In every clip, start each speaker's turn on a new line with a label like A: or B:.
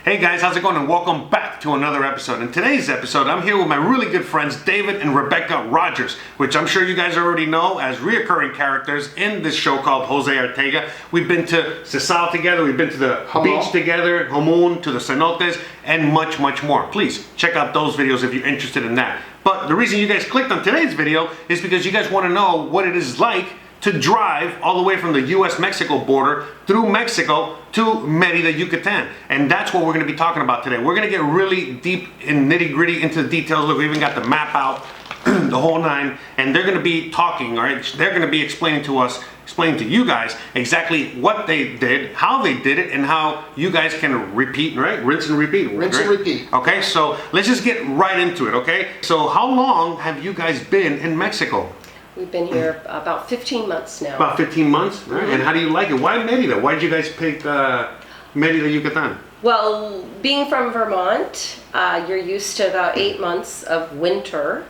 A: Hey guys, how's it going? And welcome back to another episode. In today's episode, I'm here with my really good friends David and Rebecca Rogers, which I'm sure you guys already know as reoccurring characters in this show called Jose Ortega. We've been to Sisal together, we've been to the beach together, Homun, to the cenotes, and much, much more. Please check out those videos if you're interested in that. But the reason you guys clicked on today's video is because you guys want to know what it is like to drive all the way from the US-Mexico border through Mexico to Merida Yucatan. And that's what we're going to be talking about today. We're going to get really deep and nitty-gritty into the details. Look, we even got the map out, the whole nine, and they're going to be talking, all right? They're going to be explaining to you guys exactly what they did, how they did it, and how you guys can repeat, right? Rinse and repeat.
B: Rinse and repeat.
A: Okay, so let's just get right into it, okay? So how long have you guys been in Mexico?
C: We've been here about 15 months now.
A: About 15 months? Mm-hmm. Right. And how do you like it? Why Merida? Why did you guys pick Merida Yucatan?
C: Well, being from Vermont, you're used to about 8 months of winter.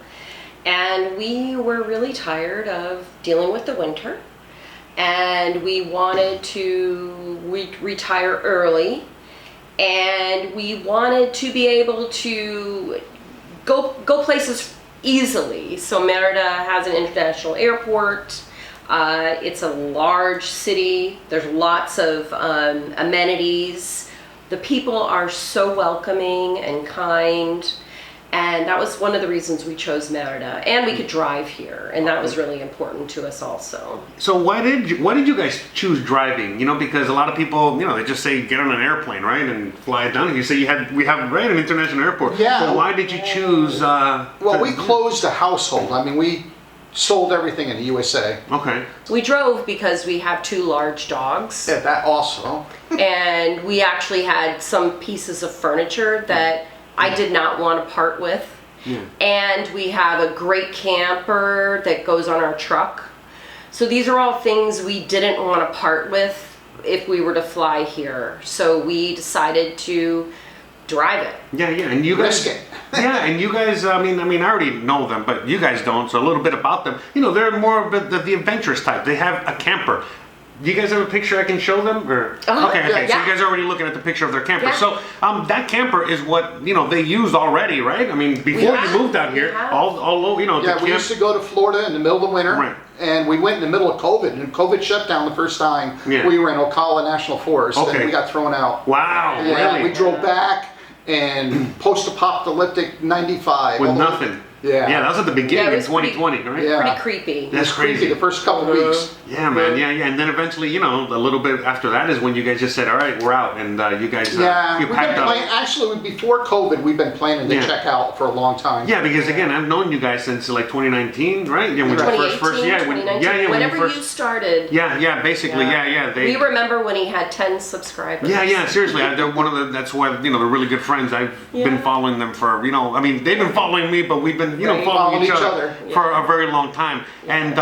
C: And we were really tired of dealing with the winter. And we wanted to retire early. And we wanted to be able to go places easily. So Merida has an international airport. It's a large city. There's lots of amenities. The people are so welcoming and kind. And that was one of the reasons we chose Merida. And we could drive here, and that was really important to us also.
A: So why did you guys choose driving? You know, because a lot of people, you know, they just say get on an airplane, right, and fly it down. And you say we have right an international airport.
B: Yeah.
A: So why did you choose?
B: Well, we closed a household. I mean, we sold everything in the USA.
A: Okay.
C: We drove because we have 2 large dogs.
B: Yeah, that also.
C: And we actually had some pieces of furniture that I did not want to part with. Yeah. And we have a great camper that goes on our truck. So these are all things we didn't want to part with if we were to fly here. So we decided to drive it.
A: Yeah, and you guys,
B: risk it.
A: Yeah, and you guys, I mean, I already know them, but you guys don't. So a little bit about them. You know, they're more of the adventurous type. They have a camper. Do you guys have a picture I can show them? Or okay.
C: Yeah.
A: So you guys are already looking at the picture of their camper.
C: Yeah.
A: So that camper is what they used already, right? I mean, before you moved out here, all over,
B: Yeah, we used to go to Florida in the middle of winter,
A: right?
B: And we went in the middle of COVID, and COVID shut down the first time. Yeah. We were in Ocala National Forest, and we got thrown out.
A: Wow,
B: yeah,
A: really?
B: We drove back and post-apocalyptic 95
A: with nothing.
B: Yeah,
A: that was at the beginning of 2020, right?
C: Yeah, pretty creepy.
A: That's crazy.
B: The first couple of weeks.
A: Yeah, man. Yeah, and then eventually, a little bit after that is when you guys just said, "All right, we're out," and you guys you packed up.
B: Actually, before COVID, we've been planning to check out for a long time.
A: Yeah, because again, I've known you guys since like 2019, right? Yeah, when
C: 2018, whenever
A: you
C: you started.
A: Yeah, basically,
C: we remember when he had 10 subscribers.
A: Yeah, seriously, they're one of the. That's why they're really good friends. I've been following them for I mean, they've been following me, but we've been following each other for a very long time. And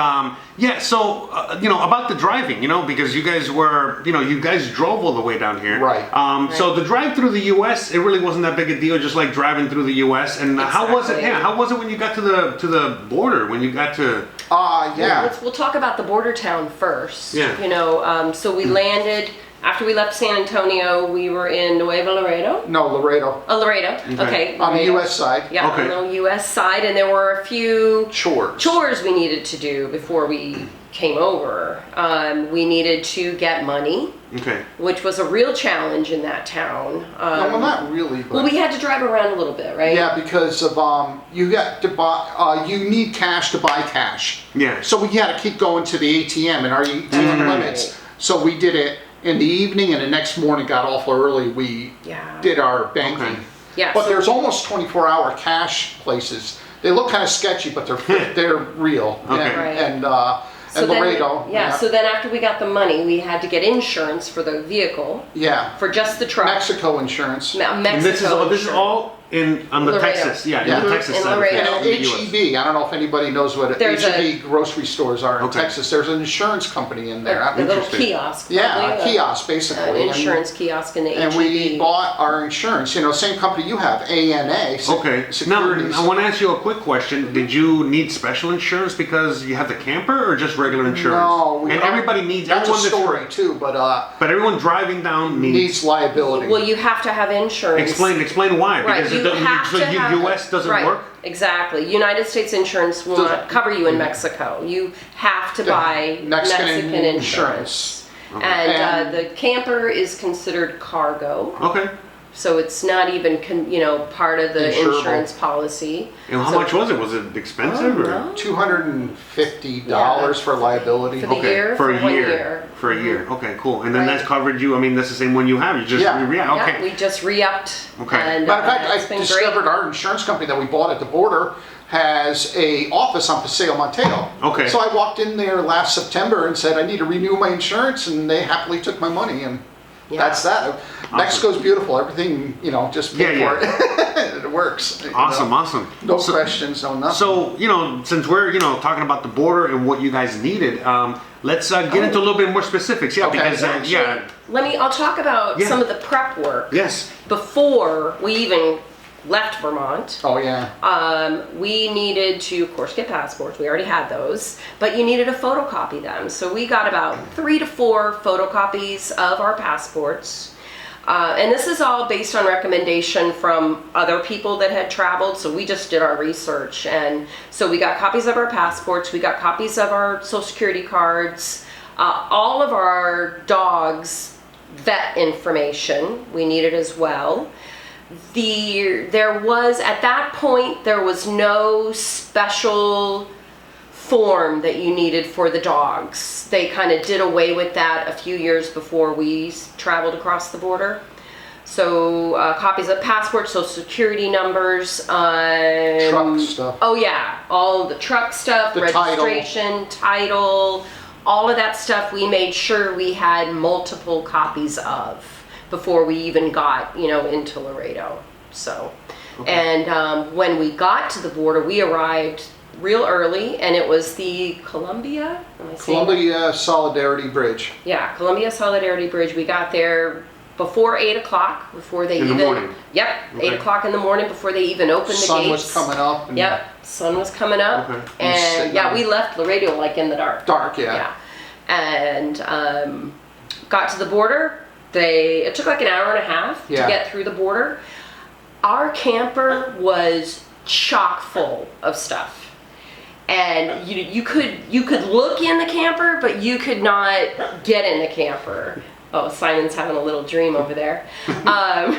A: so about the driving, because you guys were, you guys drove all the way down here,
B: right?
A: So the drive through the U.S. it really wasn't that big a deal, just like driving through the U.S. And how was it? Yeah, how was it when you got to the border? When you got to
C: we'll talk about the border town first.
A: Yeah.
C: So we landed. After we left San Antonio, we were in Nuevo Laredo.
B: No, Laredo.
C: Oh, Laredo. Okay.
B: On the U.S. side.
C: Yeah, on the U.S. side, and there were a few chores we needed to do before we came over. We needed to get money, which was a real challenge in that town.
B: No, well, not really. But
C: we had to drive around a little bit, right?
B: Yeah, because of you got to buy. You need cash to buy cash.
A: Yeah.
B: So we had to keep going to the ATM, and our ATM limits. So we did it in the evening, and the next morning got awful early. We did our banking.
A: Okay.
C: Yeah.
B: But there's almost 24-hour cash places. They look kind of sketchy, but they're real.
A: Okay.
C: Right.
B: And Laredo.
C: So then after we got the money, we had to get insurance for the vehicle.
B: Yeah.
C: For just the truck.
B: Mexico insurance.
A: And this is all on the
C: Laredo.
A: Texas, in the Texas
C: In
A: side of
C: Laredo.
A: things,
B: And
A: in the US.
B: HEB, I don't know if anybody knows what
C: There's
B: HEB grocery stores are in
A: Okay.
B: Texas. There's an insurance company in there.
C: A little
A: Interesting.
C: kiosk.
B: Yeah,
C: probably,
B: a kiosk
C: An
B: basically.
C: insurance kiosk in the
B: And
C: HEB.
B: we bought our insurance, same company you have, ANA.
A: Okay. Now,
B: Securities.
A: I want to ask you a quick question. Did you need special insurance because you have the camper, or just regular insurance?
B: No,
A: And everybody needs.
B: That's a
A: everyone
B: story too, but
A: everyone driving down
B: needs liability.
C: Well, you have to have insurance.
A: Explain why.
C: Right,
A: Because
C: you have to have
A: U.S. doesn't
C: right,
A: work.
C: Exactly. United States insurance will not cover you in Mexico. You have to buy Mexican insurance.
A: Okay.
C: And the camper is considered cargo,
A: Okay.
C: so it's not even part of the
B: Insurable.
C: insurance policy.
A: And how
C: So-
A: much was it? Was it expensive?
C: Oh,
A: or?
C: no.
B: $250 for liability.
C: For the year?
A: For a
C: For 1
A: year.
C: year.
A: For a year. Okay, cool. And then
C: Right.
A: that's covered you. I mean, that's the same one you have. You just
B: Yeah.
A: okay.
C: Yeah, we just re-upped.
A: Okay.
C: And,
B: Matter of fact,
C: it's
B: I
C: been
B: discovered
C: great.
B: our insurance company that we bought at the border has a office on Paseo Monteo.
A: Okay.
B: So I walked in there last September and said, I need to renew my insurance, and they happily took my money, and that's that. Mexico's beautiful. Everything, just pay
A: Yeah,
B: for it. It works.
A: Awesome, awesome.
B: No questions, no nothing.
A: So, since we're, talking about the border and what you guys needed, let's get into a little bit more specifics. Yeah,
B: Okay.
A: because,
C: Actually, I'll talk about
A: Yeah.
C: some of the prep work
A: Yes.
C: before we even left Vermont.
B: Oh, yeah.
C: We needed to, of course, get passports. We already had those, but you needed to photocopy them. So we got about 3 to 4 photocopies of our passports. And this is all based on recommendation from other people that had traveled. So we just did our research. And so we got copies of our passports. We got copies of our social security cards. All of our dogs' vet information we needed as well. There was, at that point, there was no special form that you needed for the dogs. They kind of did away with that a few years before we traveled across the border. So copies of passports, social security numbers,
B: Truck stuff.
C: Oh yeah, all the truck stuff,
B: The
C: registration, title, all of that stuff we made sure we had multiple copies of before we even got, into Laredo. So, and when we got to the border, we arrived real early, and it was the Columbia? Am I saying that?
B: Columbia Solidarity Bridge.
C: Yeah, Columbia Solidarity Bridge. We got there before 8 o'clock, before they
A: In the
C: even...
A: morning?
C: Yep,
A: Okay.
C: 8 o'clock in the morning before they even opened the
B: Sun
C: gates.
B: was coming up. And
C: Yep, sun was coming up.
A: Okay.
C: And
B: sitting
C: yeah,
B: on-
C: we left Laredo like in the dark.
B: Dark, yeah.
C: Yeah. And got to the border. It took like an hour and a half
B: Yeah.
C: to get through the border. Our camper was chock full of stuff. And you could look in the camper, but you could not get in the camper. Oh, Simon's having a little dream over there.
A: A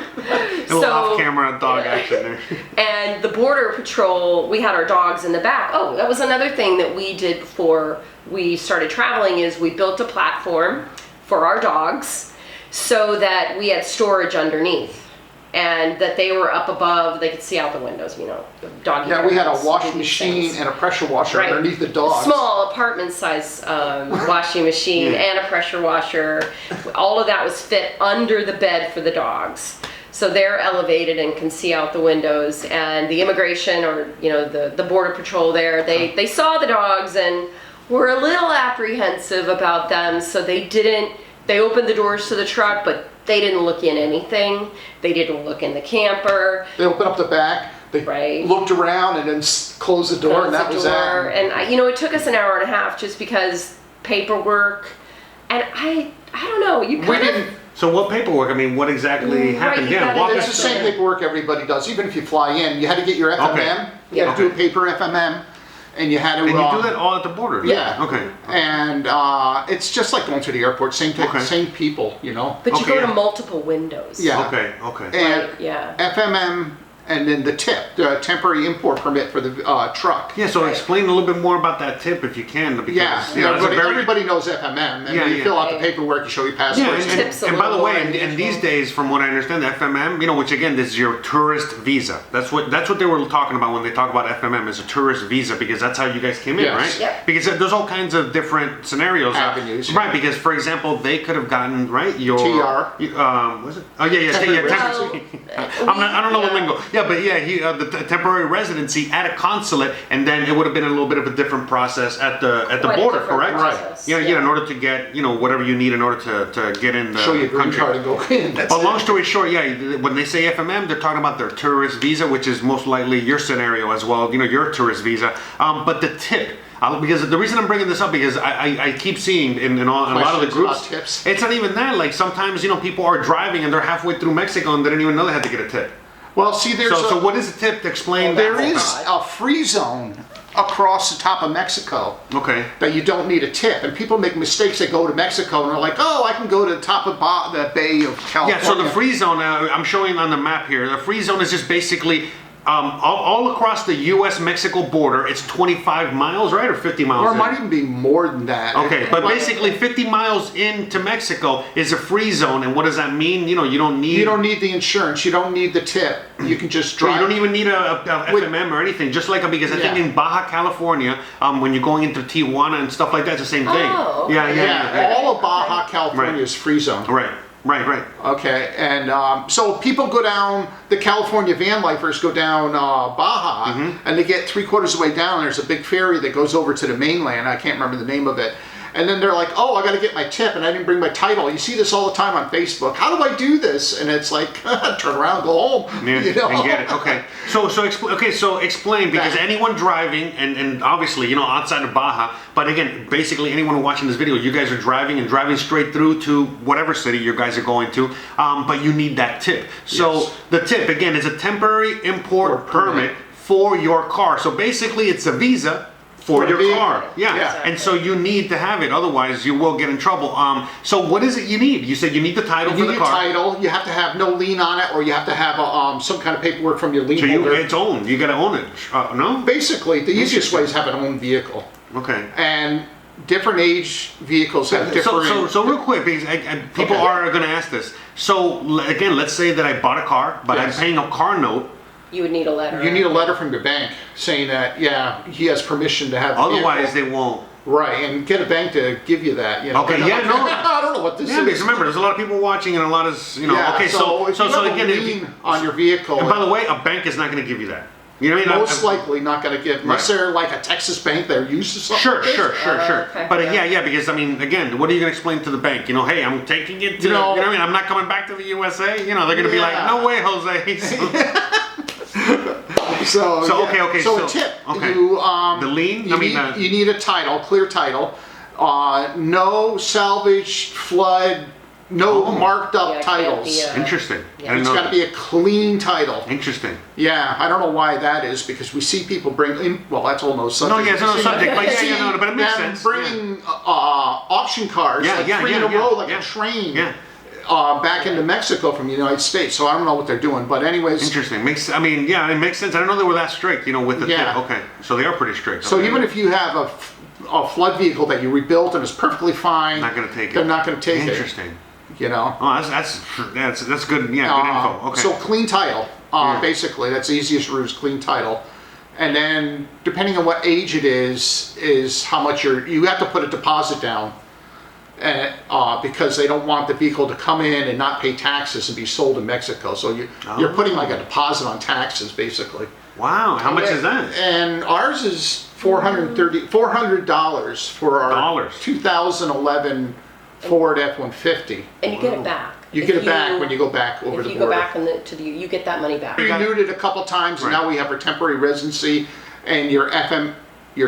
A: little off-camera dog action there.
C: And the border patrol, we had our dogs in the back. Oh, that was another thing that we did before we started traveling is we built a platform for our dogs so that we had storage underneath. And that they were up above, they could see out the windows, the doggy
B: Yeah, we had a
C: beds,
B: washing
C: do these
B: machine
C: things.
B: and a pressure washer
C: Right.
B: underneath the dogs.
C: Small apartment size washing machine
A: Yeah.
C: and a pressure washer. All of that was fit under the bed for the dogs. So they're elevated and can see out the windows. And the immigration or the border patrol there, they saw the dogs and were a little apprehensive about them. So they opened the doors to the truck, but they didn't look in anything. They didn't look in the camper.
B: They opened up the back, they
C: Right.
B: looked around and then closed the door, and that was that.
C: And it took us an hour and a half just because paperwork, and I don't know. You
B: We
C: kind of
B: didn't.
A: So what paperwork? I mean, what exactly
C: Right,
A: happened?
C: you
A: Yeah,
C: gotta-
A: walk
B: It's
A: us
B: the
A: through.
B: same paperwork everybody does. Even if you fly in, you had to get your FMM. You had to do a paper FMM, and you had to.
A: And you do that all at the border?
B: Yeah.
A: Okay.
B: And it's just like going to the airport. Same type,
A: Okay.
B: same people.
C: But you
A: Okay,
C: go to
A: yeah.
C: multiple windows.
B: Yeah.
A: Okay.
B: And
C: Right, yeah.
B: FMM, and then the tip, the temporary import permit for the truck.
A: Yeah, so explain a little bit more about that tip if you can. Because,
B: Yeah,
A: that's a
B: everybody,
A: very-
B: everybody knows FMM, and
A: Yeah,
B: you
A: yeah.
B: fill out the paperwork, you show your
A: Yeah,
B: passport.
C: Tips a
A: and by the
C: little
A: way,
C: more
A: and
C: unusual.
A: these days, from what I understand, the FMM, which again, this is your tourist visa. That's what they were talking about when they talk about FMM is a tourist visa because that's how you guys came in,
B: Yes.
A: right?
C: Yep.
A: Because there's all kinds of different scenarios,
B: Avenues.
A: right? Because for example, they could have gotten your
B: TR.
A: Was it? Oh yeah,
B: Temporary
A: temporary. I don't know the lingo. Yeah, but yeah, the temporary residency at a consulate, and then it would have been a little bit of a different process at the
C: Quite a
A: border,
C: different
A: correct?
C: process,
A: Yeah,
C: yeah.
A: in order to get whatever you need in order to get in the
B: Show your green
A: country.
B: card and go in. That's
A: But
B: it.
A: long story short, yeah, when they say FMM, they're talking about their tourist visa, which is most likely your scenario as well. Your tourist visa. But the tip. Because the reason I'm bringing this up because I keep seeing in a lot of the
B: Questions
A: groups,
B: about tips?
A: it's not even that. Like sometimes people are driving and they're halfway through Mexico and they didn't even know they had to get a tip.
B: Well, see,
A: So what is the tip to explain?
B: there
A: that?
B: is a free zone across the top of Mexico
A: Okay.
B: that you don't need a tip, and people make mistakes. They go to Mexico and they're like, "Oh, I can go to the top of the Bay of California."
A: Yeah. So the free zone I'm showing on the map here. The free zone is just basically. All across the U.S.-Mexico border, it's 25 miles, right, or 50 miles?
B: or it
A: in?
B: might even be more than that.
A: Okay, but
B: Like,
A: basically 50 miles into Mexico is a free zone, and what does that mean? You don't need...
B: you don't need the insurance. You don't need the tip. You can just
A: So
B: drive.
A: you don't even need a FMM or anything, just like because I think
B: Yeah.
A: in Baja California, when you're going into Tijuana and stuff like that, it's the same thing.
C: Oh, okay.
B: Yeah, all of Baja California
A: Right.
B: is free zone.
A: Right.
B: Okay, and so people go down, the California van lifers go down Baja, and they get 3/4 of the way down. There's a big ferry that goes over to the mainland. I can't remember the name of it. And then they're like, "Oh, I got to get my tip, and I didn't bring my title." You see this all the time on Facebook. How do I do this? And it's like, turn around, go home.
A: Yeah,
B: you know?
A: and get it. Okay. So explain because
B: That-
A: anyone driving and obviously outside of Baja, but again, basically anyone watching this video, you guys are driving straight through to whatever city you guys are going to, but you need that tip. So
B: Yes.
A: the tip again is a temporary import
B: Or permit.
A: permit for your car. So basically, it's a visa. For
B: the
A: your
B: vehicle.
A: car, yeah.
B: Yeah.
A: And so you need to have it, otherwise you will get in trouble. So what is it you need? You said you need the title
B: You
A: for
B: need
A: the
B: your
A: car.
B: title. You have to have no lien on it, or you have to have some kind of paperwork from your lien
A: So
B: holder.
A: it's owned. You got to own it. No.
B: Basically, the easiest way is have an own vehicle.
A: Okay.
B: And different age vehicles have different.
A: So real quick, because people
B: Okay.
A: are going to ask this. So again, let's say that I bought a car, but
B: Yes.
A: I'm paying a car note.
C: You would need a letter.
B: You need a letter from your bank saying that, yeah, he has permission to have the
A: Otherwise,
B: vehicle.
A: they won't.
B: Right, and get a bank to give you that.
A: Okay,
B: They're
A: yeah,
B: like,
A: no.
B: I don't know what this
A: Yeah,
B: is.
A: because remember, there's a lot of people watching and a lot of
B: Yeah,
A: Okay,
B: so if you have
A: again,
B: a lien on your vehicle,
A: and by the way, a bank is not going to give you that. You know what I mean?
B: most likely not going to give, unless
A: Right.
B: they're like a Texas bank they're used to something.
A: Sure,
B: like this.
A: sure.
C: Okay,
A: But
C: yeah.
A: yeah, because I mean, again, what are you going to explain to the bank? Hey, I'm taking it to,
B: You know-
A: you know what I mean? I'm not coming back to the USA. They're going to be like,
B: Yeah.
A: no way, Jose.
B: So,
A: So,
B: yeah.
A: okay,
B: So
A: so-
B: a tip,
A: okay.
B: you
A: The lien?
B: you need a title, clear title, no salvage, flood, no
A: Oh.
B: marked up
C: Yeah, it can't
B: titles.
C: be a-
A: Interesting.
C: Yeah.
A: I didn't
B: It's
A: know
B: got to
A: that.
B: be a clean title.
A: Interesting.
B: Yeah, I don't know why that is, because we see people bring in, well, that's all no subject.
A: No, yeah, it's
B: We
A: another
B: see-
A: subject, but
B: we
A: yeah,
B: see
A: no, but it makes
B: them
A: sense.
B: bringing auction cars,
A: Yeah,
B: like
A: yeah,
B: three
A: yeah,
B: in a row, like
A: yeah.
B: a train,
A: Yeah.
B: back into Mexico from the United States. So I don't know what they're doing, but anyways.
A: Interesting. It makes sense. I didn't know they were that strict, with the
B: Yeah.
A: tip. Okay. So they are pretty strict.
B: So
A: okay.
B: even if you have a flood vehicle that you rebuilt and is perfectly fine,
A: Not gonna take it.
B: they're not going to take
A: Interesting.
B: it. You know.
A: Oh, that's good. Yeah, good info. Okay.
B: So clean title,
A: Yeah.
B: basically, that's the easiest route is clean title. And then depending on what age it is how much you have to put a deposit down. And because they don't want the vehicle to come in and not pay taxes and be sold in Mexico. So you're putting like a deposit on taxes basically.
A: Wow. How much is that?
B: And ours is $400 for our
A: Dollars.
B: 2011 Ford F-150.
C: And you get it back.
B: You
C: If
B: get it back when you go back over
C: If
B: the
C: you
B: border.
C: go back you get that money back.
B: We renewed it a couple times, and
A: Right.
B: now we have our temporary residency, and your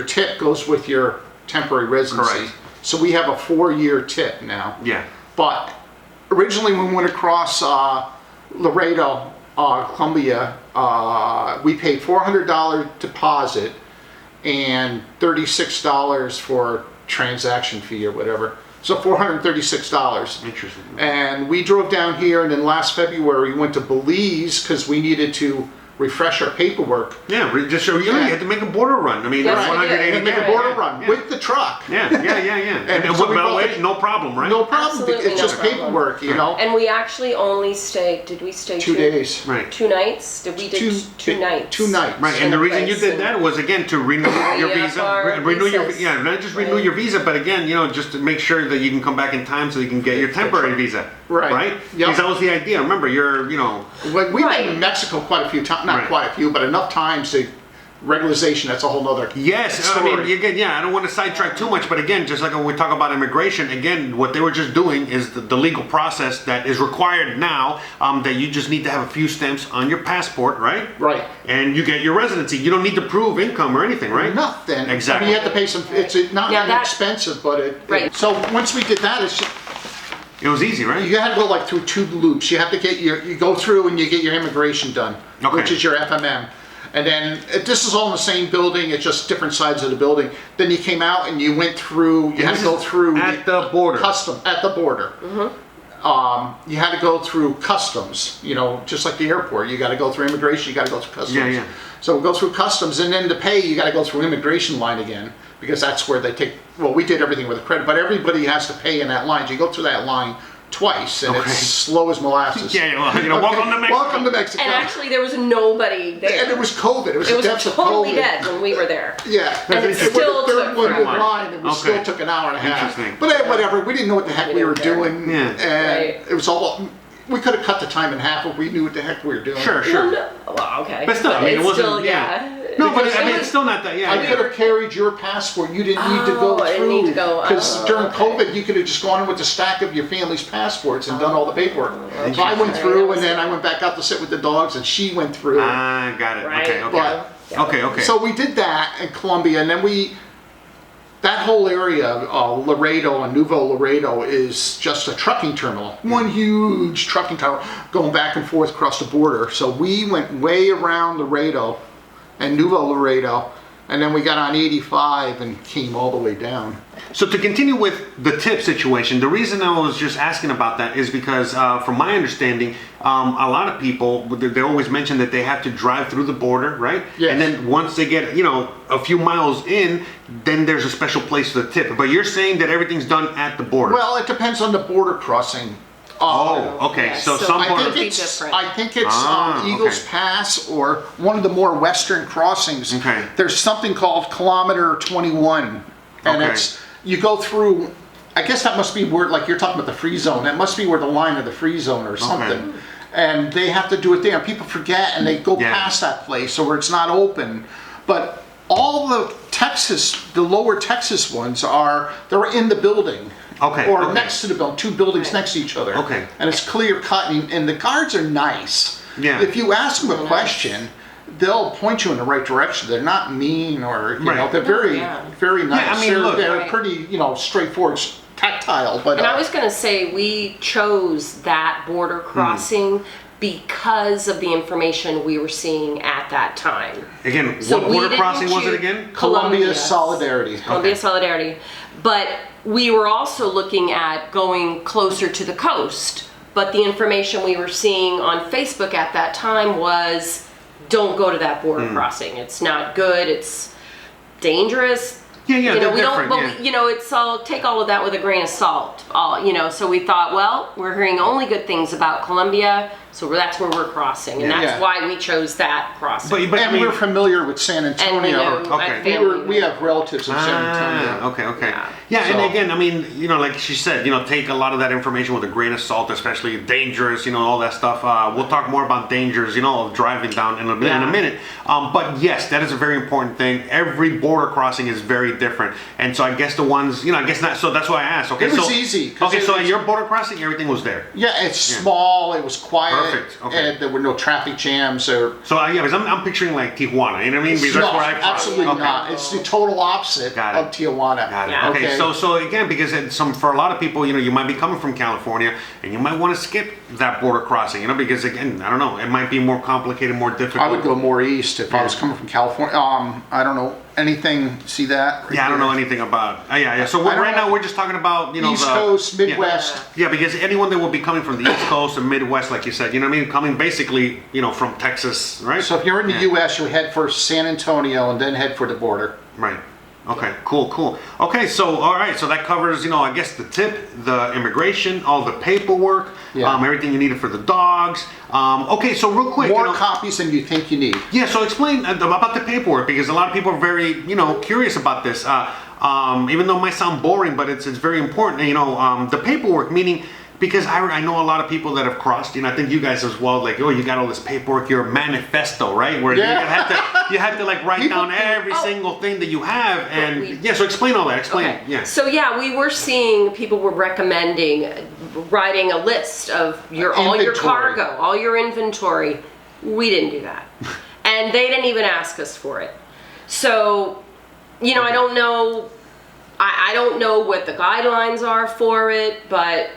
B: tip goes with your temporary residency.
A: Correct.
B: So we have a 4-year tip now.
A: Yeah.
B: But originally, when we went across Laredo, Columbia, we paid $400 deposit and $36 for transaction fee or whatever. So $436.
A: Interesting.
B: And we drove down here, and then last February we went to Belize because we needed to refresh our paperwork.
A: Yeah. Just so you had to make a border run. I mean,
C: Yes,
A: that's
C: you did.
A: 180
B: And make a
C: Yeah,
B: border
C: yeah,
B: run
A: yeah.
B: with the truck.
A: Yeah. And
B: so we
A: by the
B: both-
A: way, no problem, right?
B: No problem.
C: Absolutely
B: It's
C: no
B: just
C: problem.
B: paperwork, you know.
C: And we actually only stayed, did we stay
B: 2 days.
A: Right.
C: 2 nights? We did two nights.
B: 2 nights.
A: Right,
C: in
A: and the
C: a
A: reason you
C: place
A: did
C: and-
A: that was again to renew your visa,
C: our
A: renew your
C: visas.
A: not just renew
C: Right.
A: your visa, but again, just to make sure that you can come back in time so you can get your temporary visa.
B: Right.
A: Right.
B: Yep.
A: Because that was the idea. Remember, you're
B: Like, we've
C: Right.
B: been in Mexico quite a few times. not
A: Right.
B: quite a few, but enough times to regularization. That's a whole nother
A: Yes,
B: story.
A: I mean, again, I don't want to sidetrack too much, but again, just like when we talk about immigration, again, what they were just doing is the legal process that is required now, that you just need to have a few stamps on your passport, right?
B: Right.
A: And you get your residency. You don't need to prove income or anything, right?
B: Nothing.
A: Exactly.
B: I mean, you have to pay some. It's not
C: Yeah, that-
B: expensive, but
C: Right.
B: So once we did that, it's just,
A: It was easy, right?
B: you had to go like through 2 loops. You have to get you go through and you get your immigration done,
A: Okay.
B: which is your FMM. And then this is all in the same building. It's just different sides of the building. Then you came out and you went through. You had to go through
A: at the border.
B: Custom at the border. You had to go through customs. You know, just like the airport. You got to go through immigration. You got to go through customs.
A: Yeah.
B: So we go through customs, and then to pay, you got to go through immigration line again, because that's where they take. Well, we did everything with a credit, but everybody has to pay in that line. So you go through that line twice, and
A: Okay.
B: it's slow as molasses.
A: Yeah, well, welcome to Mexico.
B: Welcome to Mexico.
C: And actually, there was nobody there.
B: And it was COVID. It was
C: It
B: the
C: was
B: depths of
C: totally
B: COVID.
C: dead when we were there.
B: Yeah.
C: And it
B: It
C: still
B: was the third
C: took
B: one in
A: forever.
B: line. It was
A: Okay.
B: still took an hour and a half.
A: Interesting.
B: But whatever. We didn't know what the heck we were doing.
A: Yeah.
B: And
C: Right.
B: it was all. We could have cut the time in half if we knew what the heck we were doing.
A: Sure.
C: Well, no, well, okay.
A: But still, I mean, it
C: it's
A: wasn't.
C: still,
A: No, but
B: Because
A: I mean,
C: it
A: it's
C: was-
A: still not that. Yeah.
B: I could have carried your passport. You didn't need to go
C: Oh, I
B: through.
C: didn't need to go.
B: Because
C: Oh,
B: during
C: okay.
B: COVID, you could have just gone in with a stack of your family's passports and done all the paperwork.
C: okay.
B: So I went
C: Right,
B: through,
C: that was
B: and then
C: it.
B: I went back out to sit with the dogs, and she went through.
A: Ah, got it.
C: Right.
A: Okay. Okay.
B: But-
C: Yeah.
A: Okay.
B: So we did that in Columbia, and then that whole area, Laredo and Nuevo Laredo, is just a trucking terminal. One huge trucking terminal going back and forth across the border. So we went way around Laredo and Nuevo Laredo, and then we got on 85 and came all the way down.
A: So to continue with the tip situation, the reason I was just asking about that is because, from my understanding, a lot of people, they always mention that they have to drive through the border, right?
B: Yes.
A: And then once they get, a few miles in, then there's a special place for the tip. But you're saying that everything's done at the border.
B: Well, it depends on the border crossing.
A: Oh, okay.
C: Yeah,
A: So
C: so
A: some
C: I
A: border.
C: think different.
B: I think it's
A: Ah,
B: Eagles
A: okay.
B: Pass or one of the more western crossings.
A: Okay.
B: There's something called Kilometer 21, and
A: Okay.
B: you go through. I guess that must be where, like you're talking about the free zone. That must be where the line of the free zone or something. And they have to do it there. And people forget, and they go
A: Yeah.
B: past that place, or it's not open. But all the lower Texas ones they're in the building.
A: Okay,
B: Or
A: okay.
B: next to the building, 2 buildings
C: Right.
B: next to each other.
A: Okay.
B: And it's clear cut, and the guards are nice.
A: Yeah.
B: If you ask them a
C: Nice.
B: question, they'll point you in the right direction. They're not mean or, you know,
A: Right.
B: they're very,
C: Yeah.
B: very nice.
A: I mean, look-
B: they're
C: Right.
B: pretty, straightforward, tactile, but
C: And I was going to say, we chose that border crossing because of the information we were seeing at that time.
A: Again,
C: So
A: what
C: we
A: border
C: didn't
A: crossing was it
C: choose-
A: again?
B: Columbia Solidarity.
C: Columbia
A: Okay.
C: Solidarity. But we were also looking at going closer to the coast. But the information we were seeing on Facebook at that time was, don't go to that border crossing. It's not good. It's dangerous.
A: Yeah,
C: You know,
A: they're
C: we don't,
A: different,
C: but
A: yeah.
C: we, it's all, take all of that with a grain of salt. So we thought, well, we're hearing only good things about Columbia, so that's where we're crossing, and that's
B: Yeah.
C: why we chose that crossing.
A: But I
B: And
A: mean,
B: we're familiar with San
C: and we
B: Antonio.
C: know
A: Okay.
C: at family.
B: We have relatives in San Antonio.
A: Okay.
C: Yeah.
A: Yeah, and
B: So-
A: again, I mean, like she said, take a lot of that information with a grain of salt, especially dangerous, all that stuff. We'll talk more about dangers, of driving down in a minute. But yes, that is a very important thing. Every border crossing is very different, and so I guess the ones, I guess not. So that's why I asked. Okay,
B: It was
A: so
B: easy, 'cause
A: Okay,
B: it
A: so
B: was-
A: at your border crossing, everything was there.
B: Yeah, it's small, it was quiet,
A: Perfect, okay.
B: and there were no traffic jams or.
A: So yeah, because I'm picturing like Tijuana, you know what I mean? Because that's
B: No,
A: where I cross.
B: absolutely
A: Okay.
B: not. It's the total opposite
A: Got it.
B: of Tijuana.
A: Got it.
C: Yeah.
A: Okay. So again, because for a lot of people, you might be coming from California, and you might want to skip that border crossing, because again, I don't know, it might be more complicated, more difficult.
B: I would go more east if I was coming from California. I don't know anything. See that?
A: Yeah, I don't know anything about. Yeah. So
B: I don't
A: right now
B: know.
A: we're just talking about
B: East Coast, Midwest.
A: Yeah, because anyone that will be coming from the East Coast and Midwest, like you said, you know what I mean, coming basically, from Texas, right?
B: So if you're in the
A: Yeah.
B: U.S., you head for San Antonio and then head for the border.
A: Right. Okay, cool. Okay, so all right, so that covers, I guess the tip, the immigration, all the paperwork,
B: Yeah.
A: everything you needed for the dogs. Okay, so real quick,
B: More copies than you think you need.
A: yeah, so explain about the paperwork, because a lot of people are very, curious about this. Even though it might sound boring, but it's very important. The paperwork, meaning because I know a lot of people that have crossed, I think you guys as well, like, oh, you got all this paperwork, your manifesto, right? Where you have to like write down every single thing that you have, and so explain all that,
C: So we were seeing people were recommending writing a list of all your cargo, all your inventory. We didn't do that. And they didn't even ask us for it. So, I don't know, I don't know what the guidelines are for it, but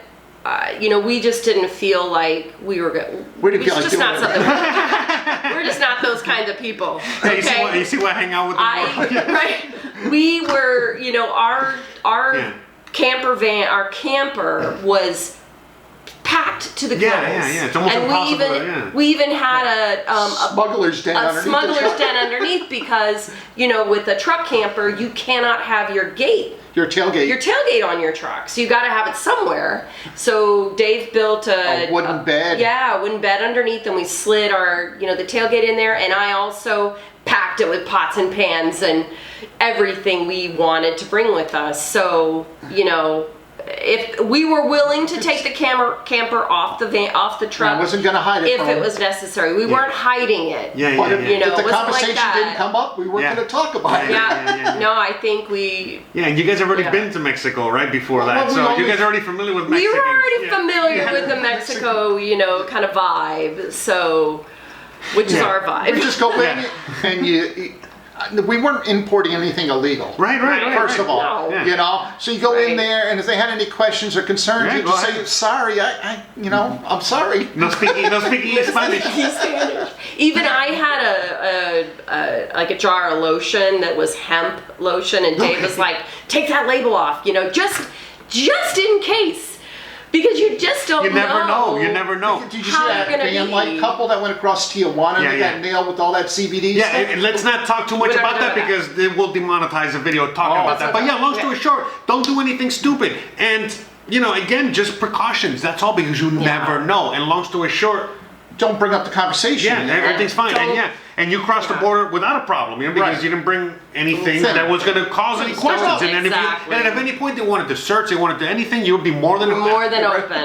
C: we just didn't feel like we were good.
B: We're just not something.
C: We're just not those kinds of people. Okay?
A: You see why I hang out with them?
C: Right. We were, our camper van, our camper was packed to the gills.
A: Yeah. It's almost impossible.
C: We even had a
B: smuggler's den
C: underneath because, with a truck camper, you cannot have your tailgate on your truck. So you got to have it somewhere. So Dave built a
B: wooden bed.
C: Yeah, a wooden bed underneath, and we slid our, the tailgate in there, and I also packed it with pots and pans and everything we wanted to bring with us. So, if we were willing to take the camper off the truck,
B: I wasn't going to hide it
C: if it was necessary. We weren't hiding it.
B: But if the conversation didn't come up, we weren't going to talk about it.
C: No, I think we.
A: Yeah, and you guys have already been to Mexico, right? Before that, so you guys are already familiar with Mexico.
C: We were already familiar with the Mexico, kind of vibe. So, which is our vibe.
B: We just go in and we weren't importing anything illegal.
A: Right.
B: First of all, so you go in there, and if they had any questions or concerns, you just say, "Sorry, I'm sorry."
A: No speaking Spanish.
C: Even I had a jar of lotion that was hemp lotion, and Dave was like, "Take that label off, just in case." Because you just don't know.
A: You never know.
B: Did you see that van life couple that went across Tijuana and they got nailed with all that CBD stuff?
A: And let's not talk too much about that because they will demonetize the video talking about that. But long story short, don't do anything stupid. And, again, just precautions. That's all, because you never know. And long story short,
B: don't bring up the conversation.
A: Yeah, everything's fine. And you crossed the border without a problem, because you didn't bring anything that was going to cause any questions. And if at any point they wanted to search, they wanted to anything, you would be more than
C: open.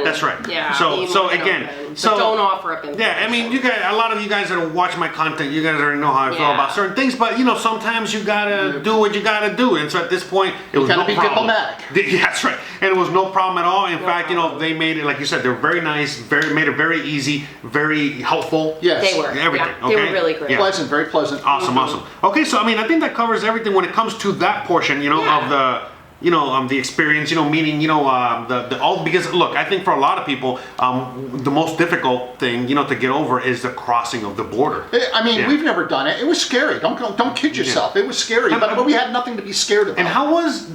A: That's right.
C: Yeah.
A: So again,
C: so don't offer up.
A: Yeah, I mean, a lot of you guys that watch my content, you guys already know how I feel about certain things. But sometimes you gotta do what you gotta do. And so at this point, it was no problem.
B: Diplomatic.
A: Yeah, that's right. And it was no problem at all. In fact, they made it, like you said, they're very nice. Made it very easy, very helpful.
B: Yes,
C: they were.
A: Everything.
C: Yeah, they were really great.
A: Yeah.
B: Very pleasant.
A: Awesome. Okay, so I think that covers everything when it comes to that portion, of the experience, meaning, because look, I think for a lot of people, the most difficult thing, to get over is the crossing of the border.
B: We've never done it. It was scary. Don't kid yourself. It was scary, but we had nothing to be scared about.
A: And how was,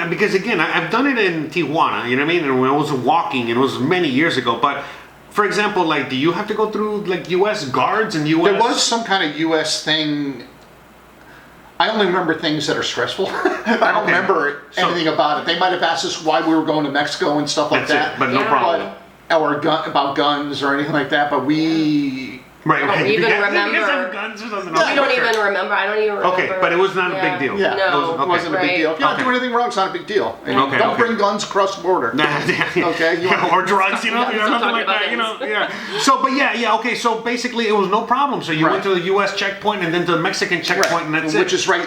A: because again, I've done it in Tijuana, and when I was walking, and it was many years ago, but for example, do you have to go through U.S. guards and U.S.?
B: There was some kind of U.S. thing. I only remember things that are stressful. I don't remember anything about it. They might have asked us why we were going to Mexico and stuff like that.
A: But no problem.
B: Or about guns or anything like that. But we...
A: Right.
C: I don't even remember.
A: You guys have guns or something?
C: I don't even remember. I don't even remember.
A: Okay, but it was not a big deal.
B: Yeah,
C: no,
B: it wasn't a big deal. If you don't do anything wrong, it's not a big deal. And don't bring guns across the border. Okay?
A: Or drugs, something like that. Yeah. So, okay. So basically, it was no problem. So you went to the U.S. checkpoint and then to the Mexican checkpoint, and that's it.
B: Which is right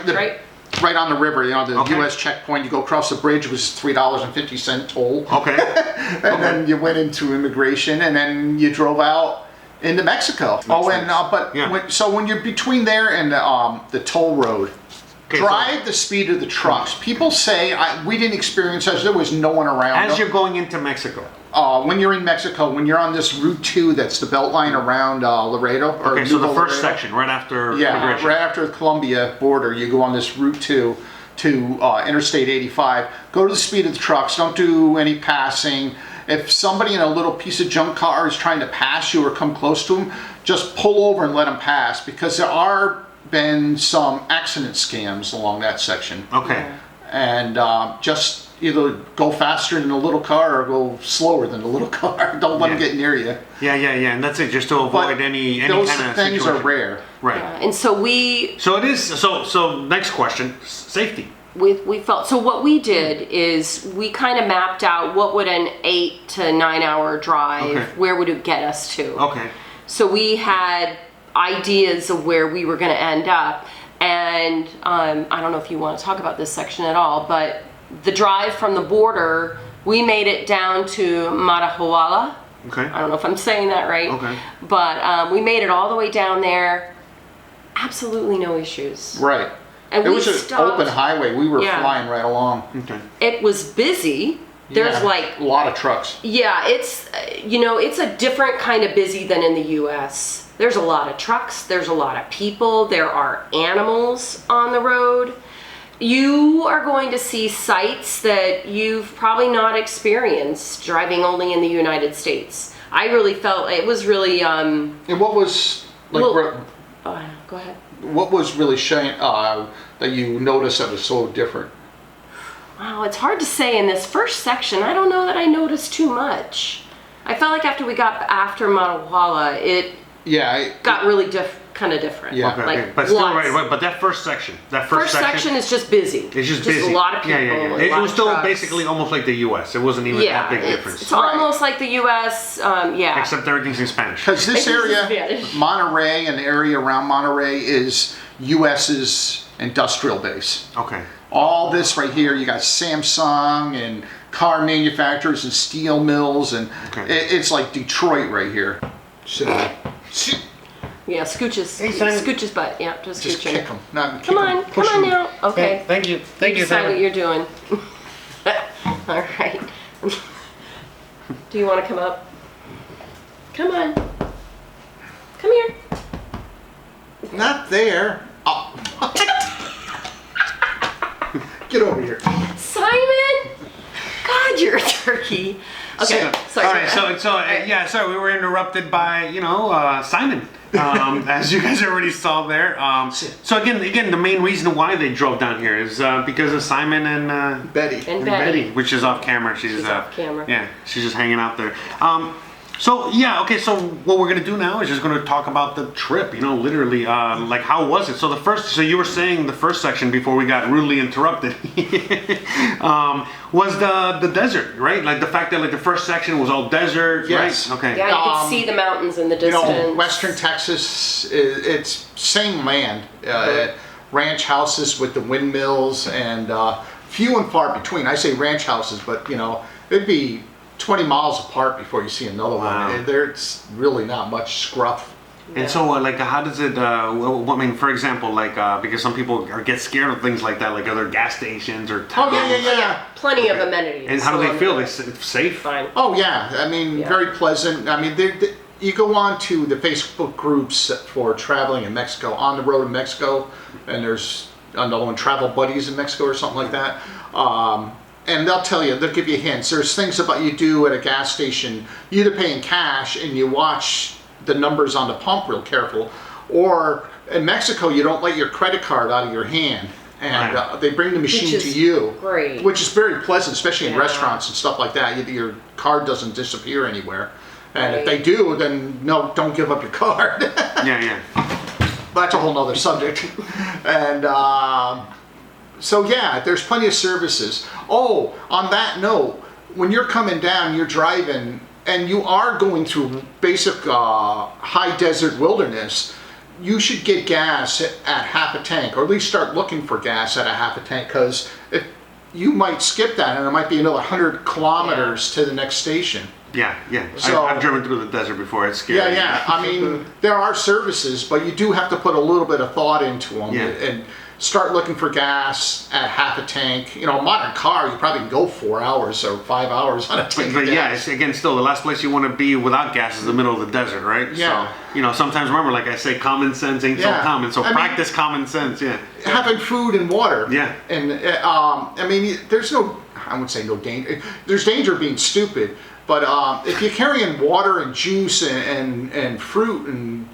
B: on the river. The U.S. checkpoint. You go across the bridge. It was $3.50 toll. Okay. And then you went into immigration, and then you drove out into Mexico. When you're between there and the toll road, drive the speed of the trucks. People say we didn't experience that. There was no one around.
A: As you're going into Mexico.
B: When you're in Mexico, when you're on this Route 2, that's the belt line around Laredo.
A: Okay, so the first section, right after immigration.
B: Right after the Colombia border, you go on this Route 2 to Interstate 85. Go to the speed of the trucks. Don't do any passing. If somebody in a little piece of junk car is trying to pass you or come close to them, just pull over and let them pass, because there are been some accident scams along that section.
A: Okay.
B: And just either go faster than the little car or go slower than the little car. Don't let them get near you.
A: Yeah, and that's it, just to avoid any kind of situation.
B: Those things are rare.
A: Right.
C: And so
A: So it is, so next question, safety.
C: we felt, so what we did is we kind of mapped out what would an 8 to 9 hour drive, where would it get us to.
A: Okay.
C: So we had ideas of where we were going to end up. And I don't know if you want to talk about this section at all, but the drive from the border, we made it down to Matahuala.
A: Okay.
C: I don't know if I'm saying that right.
A: Okay.
C: But we made it all the way down there. Absolutely no issues.
B: Right.
C: And
B: It
C: we
B: was an
C: stopped.
B: open highway. We were
C: Yeah.
B: flying right along.
A: Okay.
C: It was busy. There's
B: Yeah,
C: like,
B: a lot of trucks.
C: yeah, it's, it's a different kind of busy than in the US. There's a lot of trucks, there's a lot of people, there are animals on the road. You are going to see sights that you've probably not experienced driving only in the United States. I really felt it was really,
B: And what was like?
C: Well- go ahead.
B: What was really that you noticed that was so different?
C: Wow, it's hard to say in this first section. I don't know that I noticed too much. I felt like after we got after Matahuala, it got really kind of different.
B: Yeah.
A: Okay,
C: Like
A: okay. But still,
C: lots.
A: right, but that first section,
C: First section is just busy.
A: it's just busy.
C: a lot of people.
A: Yeah.
C: a
A: It
C: lot
A: was
C: of
A: still
C: trucks.
A: basically almost like the U.S. It wasn't even
C: Yeah,
A: that big
C: it's,
A: difference.
C: it's almost like the U.S. Yeah.
A: Except everything's in Spanish.
B: Because this
C: It's just
B: area,
C: Spanish.
B: Monterey, and the area around Monterey is U.S.'s industrial base.
A: Okay.
B: All this right here, you got Samsung and car manufacturers and steel mills, and it's like Detroit right here. So,
C: Yeah, scooches.
A: Hey, Simon.
C: Scooches butt. Yeah, just
B: just
C: scooching.
B: kick them, not
C: Come on, come on now. Okay.
A: Thank you. Thank you,
C: Decide what
A: Simon.
C: you're doing. All right. Do you want to come up? Come on. Come here.
B: Not there. Oh. Get over here.
C: Simon! God, you're a turkey. Okay, sorry.
A: All right, sorry, we were interrupted by Simon, as you guys already saw there. So again, the main reason why they drove down here is because of Simon and
B: Betty.
C: And Betty.
A: which is off camera. She's
C: off camera.
A: Yeah, she's just hanging out there. So what we're gonna do now is just gonna talk about the trip. Literally, like how was it? So you were saying the first section before we got rudely interrupted was the desert, right? Like the fact that like the first section was all desert,
B: Yes.
A: right? Okay.
C: Yeah, you can see the mountains in the distance.
B: Western Texas, it's same land. Ranch houses with the windmills and few and far between. I say ranch houses, but it'd be 20 miles apart before you see another one. There's really not much scruff.
A: And so, like, how does it? I mean, for example, like, because some people get scared of things like that, like other gas stations or towns.
B: Yeah.
C: Plenty of amenities.
A: And how do they
C: along
A: feel?
C: the-
A: They safe?
C: Fine.
B: Oh yeah, I mean
C: Yeah.
B: very pleasant. I mean, you go on to the Facebook groups for traveling in Mexico, on the road in Mexico, and there's another one, Travel Buddies in Mexico or something like that. And they'll give you hints. There's things about you do at a gas station. You either pay in cash and you watch the numbers on the pump real careful, or in Mexico you don't let your credit card out of your hand, and they bring the machine
C: Which
B: to
C: is
B: you,
C: great.
B: which is very pleasant, especially in
C: Yeah.
B: restaurants and stuff like that. Your card doesn't disappear anywhere, and if
C: Right.
B: they do, then no, don't give up your card.
A: Yeah.
B: That's a whole nother subject. And so yeah, there's plenty of services. Oh, on that note, when you're coming down, you're driving, and you are going through basic high desert wilderness, you should get gas at half a tank, or at least start looking for gas at a half a tank, because if you might skip that, and it might be another 100 kilometers to the next station.
A: Yeah.
B: So-
A: I've driven through the desert before. It's scary.
B: Yeah. I mean, there are services, but you do have to put a little bit of thought into them, and start looking for gas at half a tank. A modern car, you probably can go 4 hours or 5 hours on a tank.
A: But
B: of
A: yeah,
B: gas.
A: it's, again, still the last place you want to be without gas is the middle of the desert, right?
B: Yeah.
A: So, sometimes remember, like I say, common sense ain't so
B: Yeah.
A: common. So
B: I mean-
A: practice common sense. Yeah.
B: Having food and water.
A: Yeah.
B: And I mean, there's no, I would say no danger. There's danger being stupid, but if you're carrying water and juice and fruit and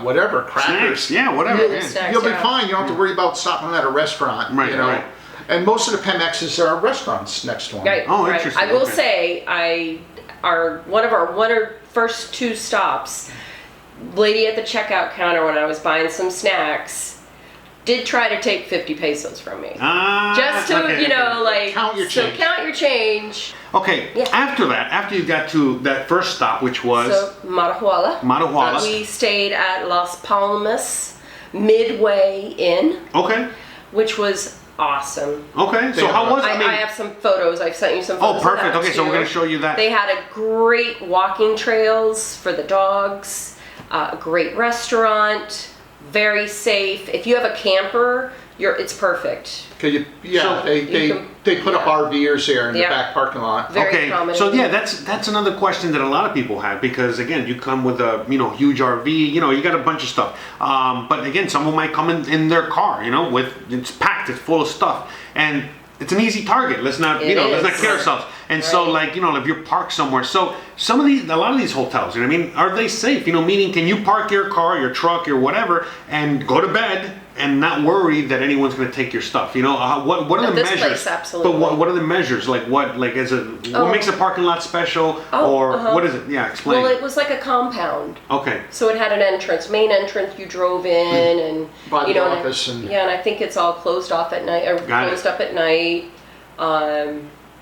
B: whatever, crackers.
A: Snacks. Yeah. Whatever.
C: Really
A: Yeah.
C: snacks.
B: You'll be
C: Yeah.
B: Mm. fine. You don't have to worry about stopping at a restaurant.
A: Right, right.
B: And most of the Pemexes are restaurants next to them.
C: Right,
A: Oh,
C: right.
A: interesting,
C: I will
A: okay.
C: say, one of our first two stops, lady at the checkout counter when I was buying some snacks, did try to take 50 pesos from me. Just to,
A: okay,
C: you know, like,
B: Count your
C: so
B: change.
C: count your change.
A: Okay,
C: Yeah.
A: after that, after you got to that first stop, which was
C: So, Marahuala.
A: Marahuala.
C: We stayed at Las Palmas Midway Inn,
A: Okay,
C: which was awesome.
A: okay. So how was it?
C: I have some photos. I've sent you some photos.
A: Oh, perfect.
C: Of that
A: Okay, so we're
C: too.
A: going to show you that.
C: They had a great walking trails for the dogs, a great restaurant, very safe. If you have a camper, it's perfect.
B: So they put up
C: yeah.
B: RVers there in the
C: Yeah.
B: back parking lot.
C: Very
A: Okay,
C: prominent.
A: so yeah, that's another question that a lot of people have, because again, you come with a huge RV, you got a bunch of stuff. But again, someone might come in their car, with it's packed, it's full of stuff, and it's an easy target. Let's not let's not kid ourselves. And so like if you're parked somewhere, so a lot of these hotels, are they safe? Meaning, can you park your car, your truck, or whatever, and go to bed and not worry that anyone's going to take your stuff? What are the
C: this
A: measures?
C: place, absolutely.
A: But what are the measures? Like what makes a parking lot special, or what is it? Yeah, explain.
C: Well, it was like a compound.
A: Okay.
C: So it had an main entrance. You drove in, and
B: By the
C: and
B: office and
C: I think it's all closed off at night, or
A: Got it.
C: closed up at night.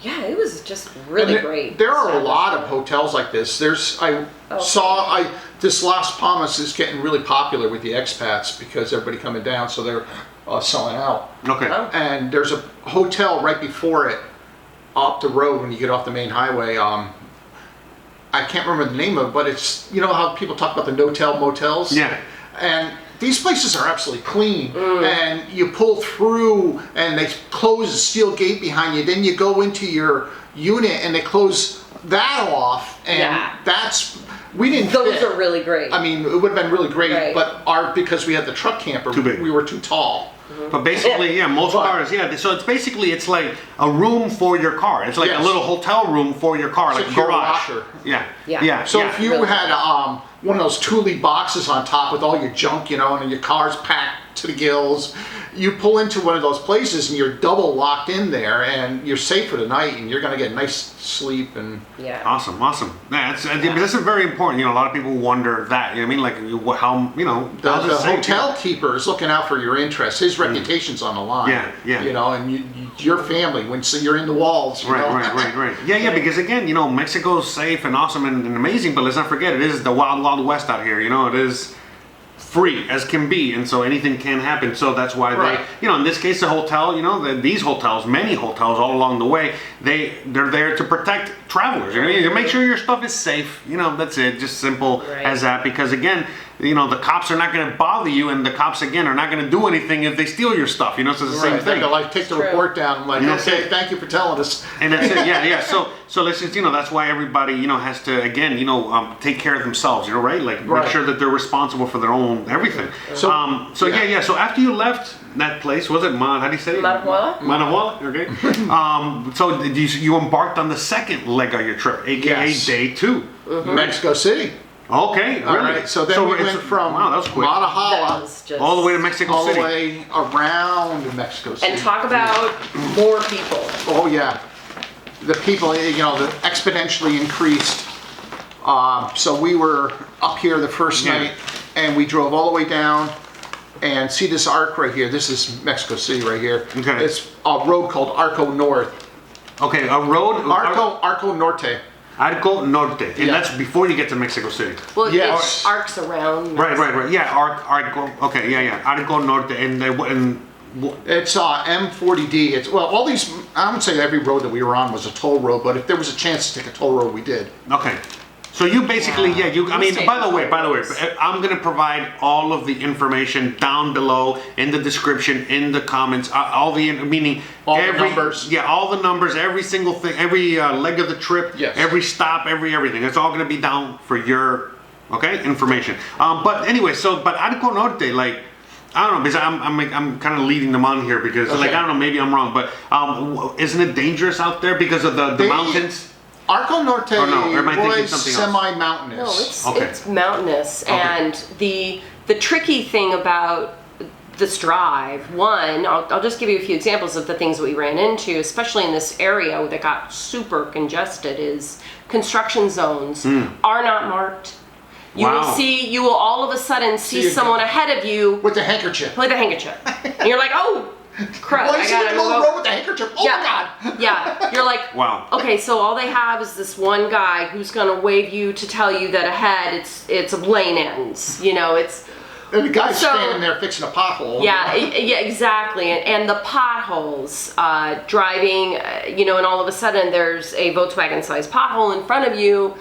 C: Yeah, it was just really great.
B: There are a lot of hotels like this. This Las Palmas is getting really popular with the expats because everybody coming down, so they're selling out.
A: Okay.
C: Oh.
B: And there's a hotel right before it, up the road when you get off the main highway. I can't remember the name of it, but it's how people talk about the no-tell motels.
A: Yeah.
B: And these places are absolutely clean, and you pull through and they close a steel gate behind you. Then you go into your unit and they close that off, and we didn't
C: Those
B: fit.
C: are really great.
B: I mean, it would have been really great,
C: Right.
B: but because we had the truck camper,
A: Too big.
B: we were too tall.
A: But basically, most cars, so it's like a room for your car. It's like a little hotel room for your car, like a
B: Secure
A: garage.
B: locker.
A: Yeah.
B: So if you
C: really
B: had one of those Thule boxes on top with all your junk, and your car's packed to the gills, you pull into one of those places and you're double locked in there, and you're safe for the night, and you're going to get nice sleep. And
A: Awesome. Yeah, that's very important. A lot of people wonder that. Like how
B: the hotel keeper is looking out for your interests. His reputation's on the line.
A: Yeah.
B: And your family so you're in the walls.
A: Right. Yeah. Because again, Mexico's safe and awesome and amazing, but let's not forget, it is the wild west out here. It is free as can be, and so anything can happen. So that's why they, in this case, the hotel, these hotels, many hotels all along the way, they're there to protect travelers. You make sure your stuff is safe. That's it. Just simple as that. Because again, the cops are not going to bother you, and the cops again are not going to do anything if they steal your stuff. So it's the same thing.
B: They'll take the report down. I'm like, okay, thank you for telling us.
A: And that's it. Yeah. So let's just that's why everybody has to again take care of themselves. Right? Like make sure that they're responsible for their own everything. So yeah. So after you left that place, was it how do you say it?
C: Marahuala.
A: Okay. So you embarked on the second leg of your trip, aka day 2.
B: Mexico City.
A: Okay,
B: All right, so then we went from
A: that was quick.
B: Marahuala
A: all the way to Mexico City.
B: all the way around Mexico City.
C: And talk about more people.
B: Oh yeah, the people, the exponentially increased. So we were up here the first night, and we drove all the way down, and see this arc right here. This is Mexico City right here.
A: Okay.
B: It's a road called Arco North.
A: Okay, a road.
B: Arco Norte.
A: Arco Norte, and that's before you get to Mexico City.
C: Well,
B: Yes.
C: it arcs around.
A: Right. Yeah, Arco. Okay, yeah. Arco Norte, and
B: It's M40D. It's all these. I would say every road that we were on was a toll road, but if there was a chance to take a toll road, we did.
A: Okay. So you basically, I mean, by the way, I'm going to provide all of the information down below in the description, in the comments, all the
B: numbers.
A: Yeah, all the numbers, every single thing, every leg of the trip, every stop, everything. It's all going to be down for your, information. But anyway, but Arco Norte, like, I don't know, because I'm kind of leading them on here because, like, I don't know, maybe I'm wrong, but isn't it dangerous out there because of the mountains?
B: Arco Norte was semi-mountainous.
C: No, it's mountainous, and the tricky thing about this drive, I'll just give you a few examples of the things that we ran into, especially in this area that got super congested, is construction zones are not marked. You will all of a sudden see someone ahead of you
B: with the handkerchief.
C: With a handkerchief. And you're like, oh, crap.
B: Well, I gotta go the road with the handkerchief. Oh my God.
C: Yeah. You're like,
A: wow.
C: Okay, so all they have is this one guy who's gonna wave you to tell you that ahead it's lane ends.
B: And the guy's standing there fixing a pothole.
C: Yeah, exactly. And the potholes, driving, and all of a sudden there's a Volkswagen-sized pothole in front of you,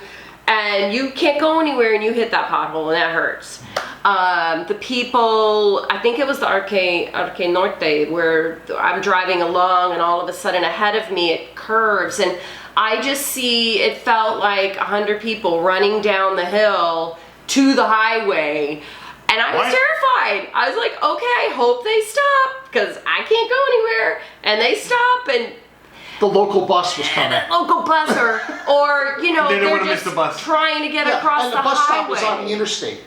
C: and you can't go anywhere, and you hit that pothole, and that hurts. The people, I think it was the Arque Norte, where I'm driving along, and all of a sudden ahead of me it curves, and I just see, it felt like 100 people running down the hill to the highway. And I was terrified. I was like, okay, I hope they stop, because I can't go anywhere. And they stop, and
B: the local bus was coming.
C: Local bus, or they're just trying to get across the highway.
B: And the bus stop was on the interstate.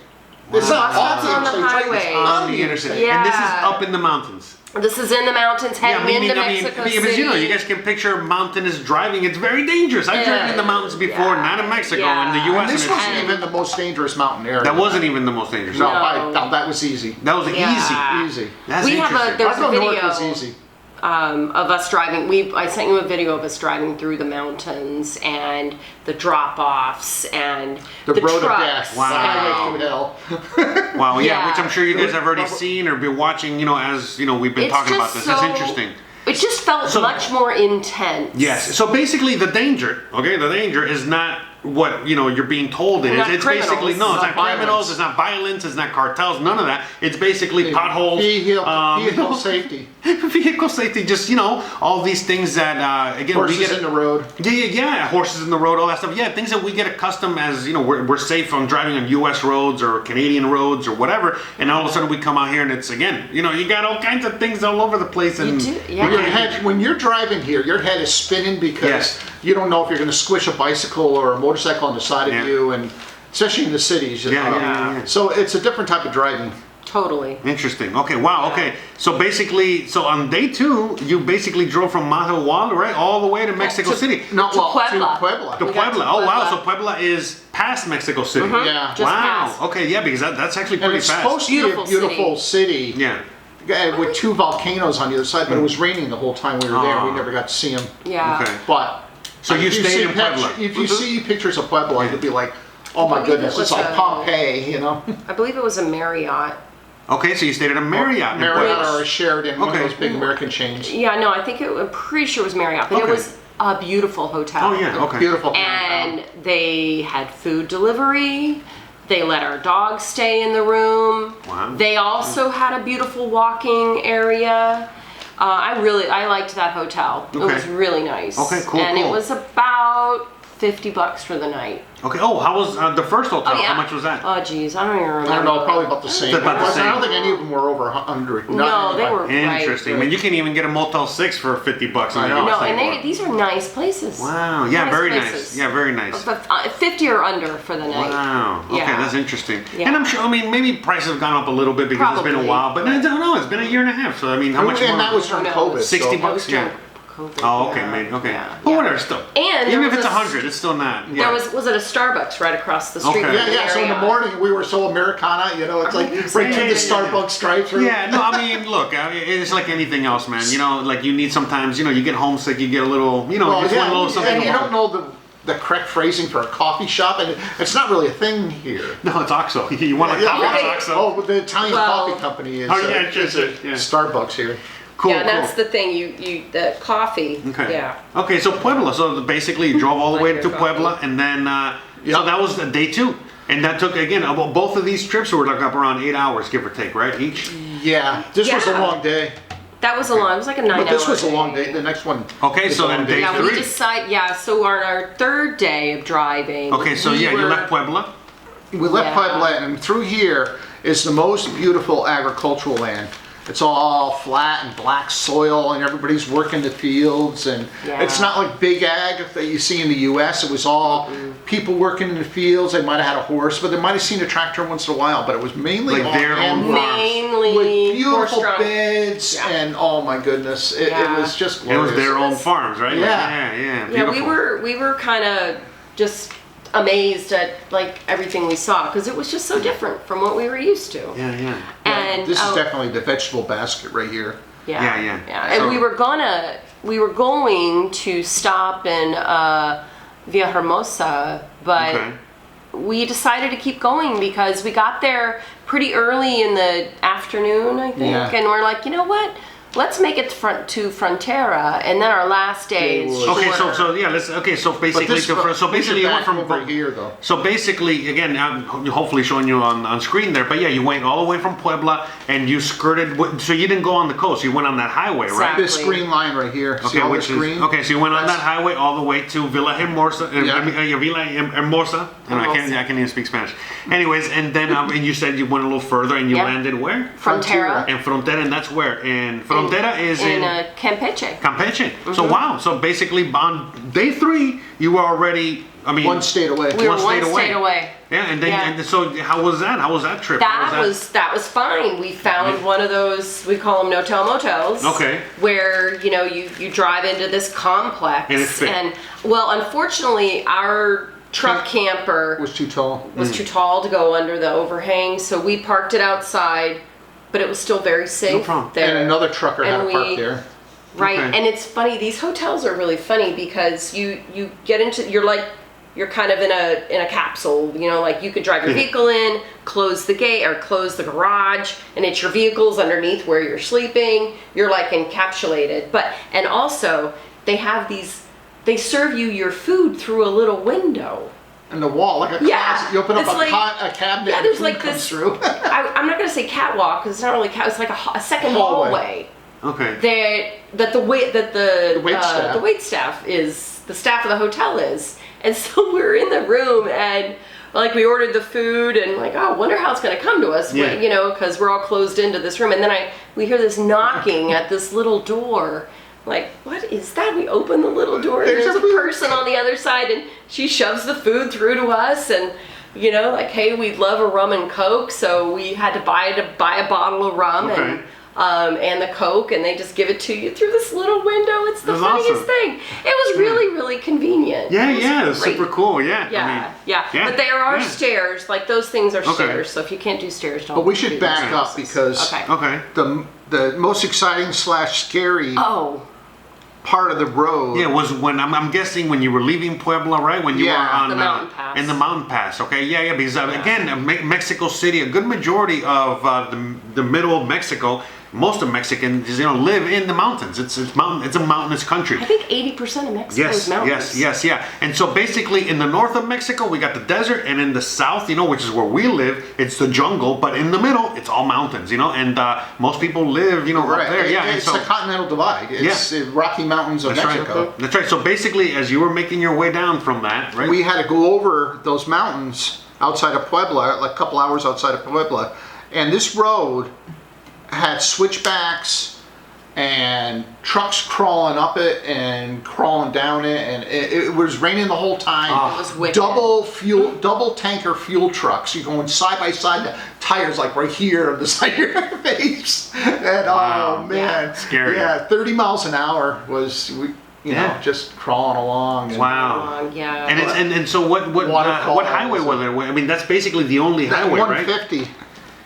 C: It's not off the interstate.
A: It's on the interstate.
C: Yeah.
A: And this is up in the mountains.
C: This is in the mountains, heading into Mexico City.
A: Because you guys can picture mountainous driving. It's very dangerous. I've driven in the mountains before, not in Mexico, in the U.S.
B: And this wasn't even the most dangerous mountain area.
A: That wasn't even the most dangerous.
B: No, that was easy.
A: That was easy. That's interesting.
C: There's a video
B: was easy.
C: Of us driving. I sent you a video of us driving through the mountains and the drop-offs and the
B: road
C: trucks.
B: Of death.
A: Wow. Wow. Yeah, which I'm sure you guys have already seen or been watching. As we've been talking about this. It's interesting.
C: It just felt much more intense.
A: Yes. So basically, the danger is not what you're being told it is. It's basically it's not criminals, it's not violence, it's not cartels, none of that. It's basically potholes,
B: vehicle safety.
A: Vehicle safety, just all these things that again
B: horses
A: we get
B: in the road.
A: Yeah, horses in the road, all that stuff. Yeah, things that we get accustomed as we're safe on driving on U.S. roads or Canadian roads or whatever, and all of a sudden we come out here and it's again you got all kinds of things all over the place. And
C: you do, yeah.
B: When you're driving here, your head is spinning because you don't know if you're going to squish a bicycle or a motorcycle on the side of you, and especially in the cities. So it's a different type of driving.
C: Totally.
A: Interesting. Okay. Wow. Okay. So basically, on day 2, you basically drove from Mahahual, right, all the way to Mexico City.
C: To Puebla.
A: To Puebla. Oh wow. So Puebla is past Mexico City.
C: Mm-hmm.
B: Yeah.
C: Just past.
A: Okay. Yeah, because that's actually pretty fast.
B: It's supposed to be a beautiful city.
A: Yeah.
B: With 2 volcanoes on the other side, but it was raining the whole time we were there. We never got to see them.
C: Yeah.
A: Okay.
B: But
A: so you stayed in Puebla.
B: If you see pictures of Puebla, you'll be like, oh my goodness, it's like Pompeii,
C: I believe it was a Marriott.
A: Okay, so you stayed at a Marriott.
B: Marriott or a Sheraton, one of those big American chains.
C: Yeah, no, I'm pretty sure it was Marriott, but it was a beautiful hotel.
A: Oh yeah, okay.
B: Beautiful.
C: And they had food delivery. They let our dogs stay in the room.
A: Wow.
C: They also had a beautiful walking area. I liked that hotel. It was really nice.
A: Okay, cool.
C: And it was about $50 for the night.
A: Okay. Oh, how was the first hotel?
C: Oh, yeah.
A: How much was that?
C: Oh, geez, I don't even remember.
B: I don't know, probably about the same.
A: I
B: don't think any of them were over 100.
C: No, they were
A: interesting.
C: Right.
A: I mean, you can even get a Motel 6 for $50.
B: I know.
C: No, and these are nice places.
A: Wow. Yeah,
C: nice
A: very
C: places.
A: nice. Yeah, very nice.
C: 50 or under for the night.
A: Wow. Okay, that's interesting.
C: Yeah.
A: And I'm sure. I mean, maybe prices have gone up a little bit because it's been a while, but I don't know. It's been a year and a half. So I mean, how much more?
B: And that was during COVID.
A: $60. Yeah.
C: COVID.
A: Oh, okay, maybe. Okay.
C: Yeah.
A: But whatever, still.
C: And
A: even if it's 100, it's still not. Yeah.
C: There was it a Starbucks right across the street?
A: Okay.
C: From
B: Yeah. So in the morning we were so Americana, it's like right through the Starbucks drive-through.
A: Yeah, no, I mean, look, it's like anything else, man. Like you need sometimes, you get homesick, you get a little, just one little something.
B: And you don't know the correct phrasing for a coffee shop, and it's not really a thing here.
A: No, it's OXXO. You want a coffee? It's OXXO.
B: Oh, the Italian coffee company is Starbucks here.
A: Cool,
C: yeah, that's the thing. The coffee.
A: Okay.
C: Yeah.
A: Okay, so Puebla. So basically, you drove all the way to Puebla, and then so that was day 2, and that took again both of these trips were like up around 8 hours, give or take, right? Each.
B: Yeah, this was a long day.
C: That was a long. It was like a 9-hour.
B: But this was a long day. The next one.
A: Okay, so then day 3.
C: We decide. Yeah, so on our 3rd day of driving.
A: Okay, so you left Puebla.
B: We left Puebla, and through here is the most beautiful agricultural land. It's all flat and black soil, and everybody's working the fields, and it's not like big ag that you see in the U.S. It was all people working in the fields. They might have had a horse, but they might have seen a tractor once in a while. But it was mainly
A: like their own farms
B: with beautiful beds, and oh my goodness, it was just glorious.
A: It was their own farms, right?
B: Yeah,
A: Beautiful.
C: Yeah, we were kind of just amazed at like everything we saw because it was just so different from what we were used to.
A: Yeah.
C: And
B: this is definitely the vegetable basket right here.
C: Yeah. And
A: So-
C: we were going to stop in Villahermosa, but
A: Okay.
C: we decided to keep going because we got there pretty early in the afternoon, I think,
B: Yeah.
C: and we're like, you know what? Let's make it to Frontera, and then our last day is shorter.
A: Okay, so basically, you went from
B: over here though.
A: So basically, again, I'm hopefully showing you on screen there, but yeah, you went all the way from Puebla and you skirted. So you didn't go on the coast; you went on that highway, right?
C: Exactly.
B: This green line right here. See all this green?
A: So you went on that highway all the way to Villa Hermosa. Villa Hermosa. I can't even speak Spanish. Anyways, and then and you said you went a little further and you landed where?
C: Frontera.
A: In Frontera, and that's where? In Frontera is
C: in Campeche.
A: Campeche. So wow. So basically, on day 3, you were already. I mean,
B: one state away.
C: We were one state away.
A: Yeah, and then and so how was that? How was that trip?
C: That was fine. We found one of those, we call them no-tell motels.
A: Okay.
C: Where you drive into this complex
A: And it fit.
C: and well, unfortunately, our truck camper
B: Was too tall.
C: was too tall to go under the overhang, so we parked it outside, but it was still very safe
A: No problem.
C: there.
B: And another trucker had
C: And
B: a park
C: we-
B: there.
C: Right,
A: Okay.
C: and it's funny. These hotels are really funny because you get into you're kind of in a capsule. Like you could drive your vehicle in, close the gate or close the garage, and it's your vehicle's underneath where you're sleeping. You're like encapsulated. And also they have these. They serve you your food through a little window.
B: And the wall, like a closet. You open up
C: It's like-
B: a cabinet
C: Yeah,
B: and
C: there's
B: food
C: like
B: comes
C: this.
B: through.
C: I'm not gonna say catwalk because it's not really cat. It's like a second hallway.
A: Okay.
C: That the wait staff is the staff of the hotel is, and so we're in the room and like we ordered the food and like, oh, I wonder how it's going to come to us,
A: Yeah.
C: because we're all closed into this room, and then we hear this knocking at this little door. Like, what is that? We open the little door and there's a person on the other side, and she shoves the food through to us, and like, hey, we'd love a rum and Coke, so we had to buy a bottle of rum and the Coke, and they just give it to you through this little window. It's the
A: That's
C: funniest
A: awesome.
C: thing. It was really, really convenient.
A: Yeah, it's
C: great.
A: super cool. Yeah.
C: Yeah,
A: Yeah.
C: But there are stairs. Like those things are
A: Okay.
C: stairs. So if you can't do stairs, don't.
B: But we
C: do
B: should
C: those
B: back up
C: houses.
B: because
C: Okay.
B: the most exciting / scary
C: Oh.
B: part of the road.
A: Yeah, was when I'm guessing when you were leaving Puebla, right? When you were on
C: The mountain pass.
A: in the mountain pass. Okay, yeah, because again, Mexico City, a good majority of the middle of Mexico, most of Mexicans, live in the mountains. It's a mountainous country.
C: I think 80% of Mexico is mountains.
A: Yes. And so basically, in the north of Mexico, we got the desert, and in the south, which is where we live, it's the jungle. But in the middle, it's all mountains, and most people live, right there. Yeah,
B: It's the Continental Divide. It's the Rocky Mountains of Mexico.
A: Right. That's right. So basically, as you were making your way down from that, right?
B: We had to go over those mountains outside of Puebla, like a couple hours outside of Puebla, and this road had switchbacks and trucks crawling up it and crawling down it, and it was raining the whole time.
C: It was wicked.
B: Double tanker fuel trucks. You're going side by side. The tires like right here on the side of your face. And
A: Wow.
B: oh man,
A: Scary.
B: Yeah, 30 miles an hour was just crawling along. And
A: Wow.
C: Yeah.
A: And so what highway was there? I mean, that's basically the only highway, right?
B: 150.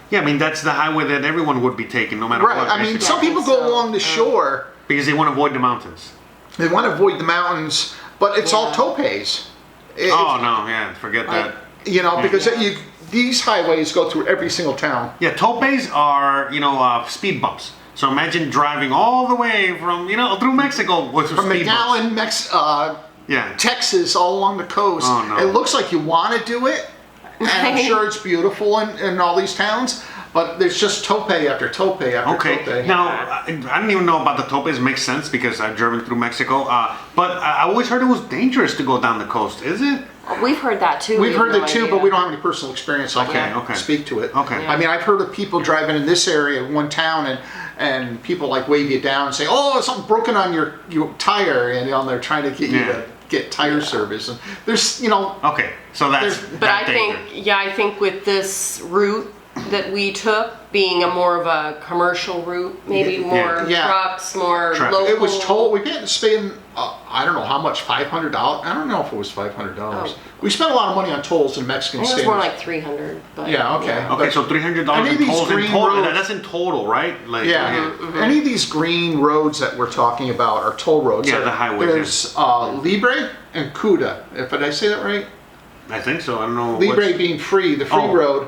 A: Yeah, I mean that's the highway that everyone would be taking, no matter what.
B: Right. I mean,
A: basically.
B: some people go along the shore.
A: Because they want to avoid the mountains.
B: They want to avoid the mountains, but it's all topes.
A: Forget that.
B: Because these highways go through every single town.
A: Yeah, topes are speed bumps. So imagine driving all the way from through Mexico with
B: From
A: speed bumps.
B: McAllen, Texas, all along the coast.
A: Oh, no.
B: It looks like you want to do it, and I'm sure it's beautiful in all these towns. But there's just tope after tope after tope.
A: Now, I don't even know about the topes. Makes sense because I've driven through Mexico. But I always heard it was dangerous to go down the coast. Is it?
C: We've heard that too.
B: We've heard
C: no
B: that too,
C: idea.
B: but we don't have any personal experience. So I can't speak to it.
A: Okay.
B: I mean, I've heard of people driving in this area, one town, and people like wave you down and say, "Oh, something broken on your tire," and they're trying to get you to get tire service. And there's,
A: Okay, so that's.
C: But I think with this route that we took, being more of a commercial route, maybe more
B: Yeah.
C: trucks, more
A: Traffic.
C: local.
B: It was toll. We didn't spend, I don't know how much, $500. I don't know if it was $500.
C: Oh.
B: We spent a lot of money on tolls in
C: I
B: Mexican
C: think it was
B: states.
C: more like 300. But
B: Yeah, okay.
A: Okay, so $300
B: Any
A: in
B: of these
A: tolls in
B: green
A: total.
B: roads-
A: That's in total, right? Like,
B: Yeah. Any of these green roads that we're talking about are toll roads.
A: Yeah, the highways,
B: There's Libre and Cuda. Did I say that right?
A: I think so. I don't know.
B: Libre
A: what's-
B: being free, the free
A: Oh.
B: road,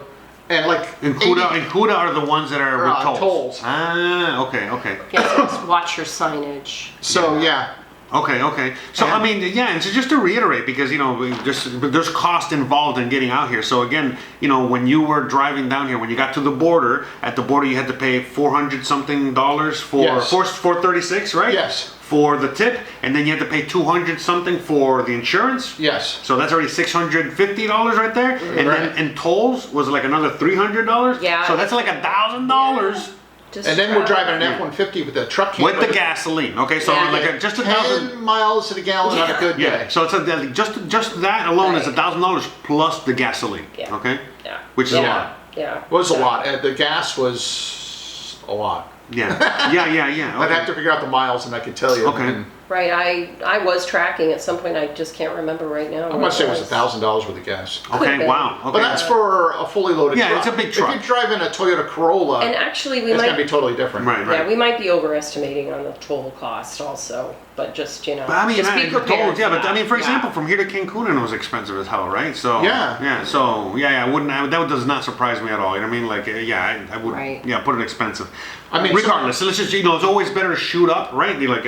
B: and like
A: And Cuda are the ones that are with tolls.
B: tolls.
A: Ah, okay.
C: Yeah, so just watch your signage.
B: So yeah,
A: Okay. So
B: And-
A: I mean, yeah, and so just to reiterate, because there's cost involved in getting out here. So again, when you were driving down here, when you got to the border, at the border you had to pay $400 something for
B: Yes.
A: 436, right?
B: Yes.
A: For the tip, and then you had to pay 200 something for the insurance.
B: yes.
A: So that's already $650 right there, and
B: Right.
A: then and tolls was like another $300.
C: Yeah.
A: So that's like $1,000
C: Just
B: And then we're driving an
C: travel.
B: F-150 with the truck
A: with the
B: camper.
A: gasoline. Okay, so
C: Yeah.
A: like just $1,000.
B: 10 miles to the gallon on a good day.
A: Yeah, so it's just that alone is
C: Right.
A: $1,000 plus the gasoline.
C: Yeah.
A: Okay,
C: Yeah.
A: which is a
B: Yeah.
A: lot.
C: Yeah.
B: Was a lot. The gas was a lot.
A: Yeah.
B: I'd
A: Okay.
B: have to figure out the miles, and I could tell you.
A: Okay.
B: And
C: Right. I was tracking at some point. I just can't remember right now.
B: I want to say it was $1,000 worth of gas.
A: Okay.
C: been.
A: Wow. Okay.
B: But that's for a fully loaded
A: Yeah,
B: truck.
A: it's a big truck.
B: If you're driving a Toyota Corolla,
C: And actually, we
B: it's
C: might.
B: going to be totally different.
A: right.
C: Yeah, we might be overestimating on the toll cost also, but just
A: But I mean,
C: just be
A: the
C: prepared.
A: tolls, yeah.
C: for
A: But I
C: that.
A: mean, for
C: Yeah.
A: example, from here to Cancun, it was expensive as hell, right? So
B: Yeah.
A: So I wouldn't. That does not surprise me at all. You know what I mean? Like, I would.
C: Right.
A: Yeah, put it expensive.
B: I mean,
A: regardless, so let's just it's always better to shoot up, right? You like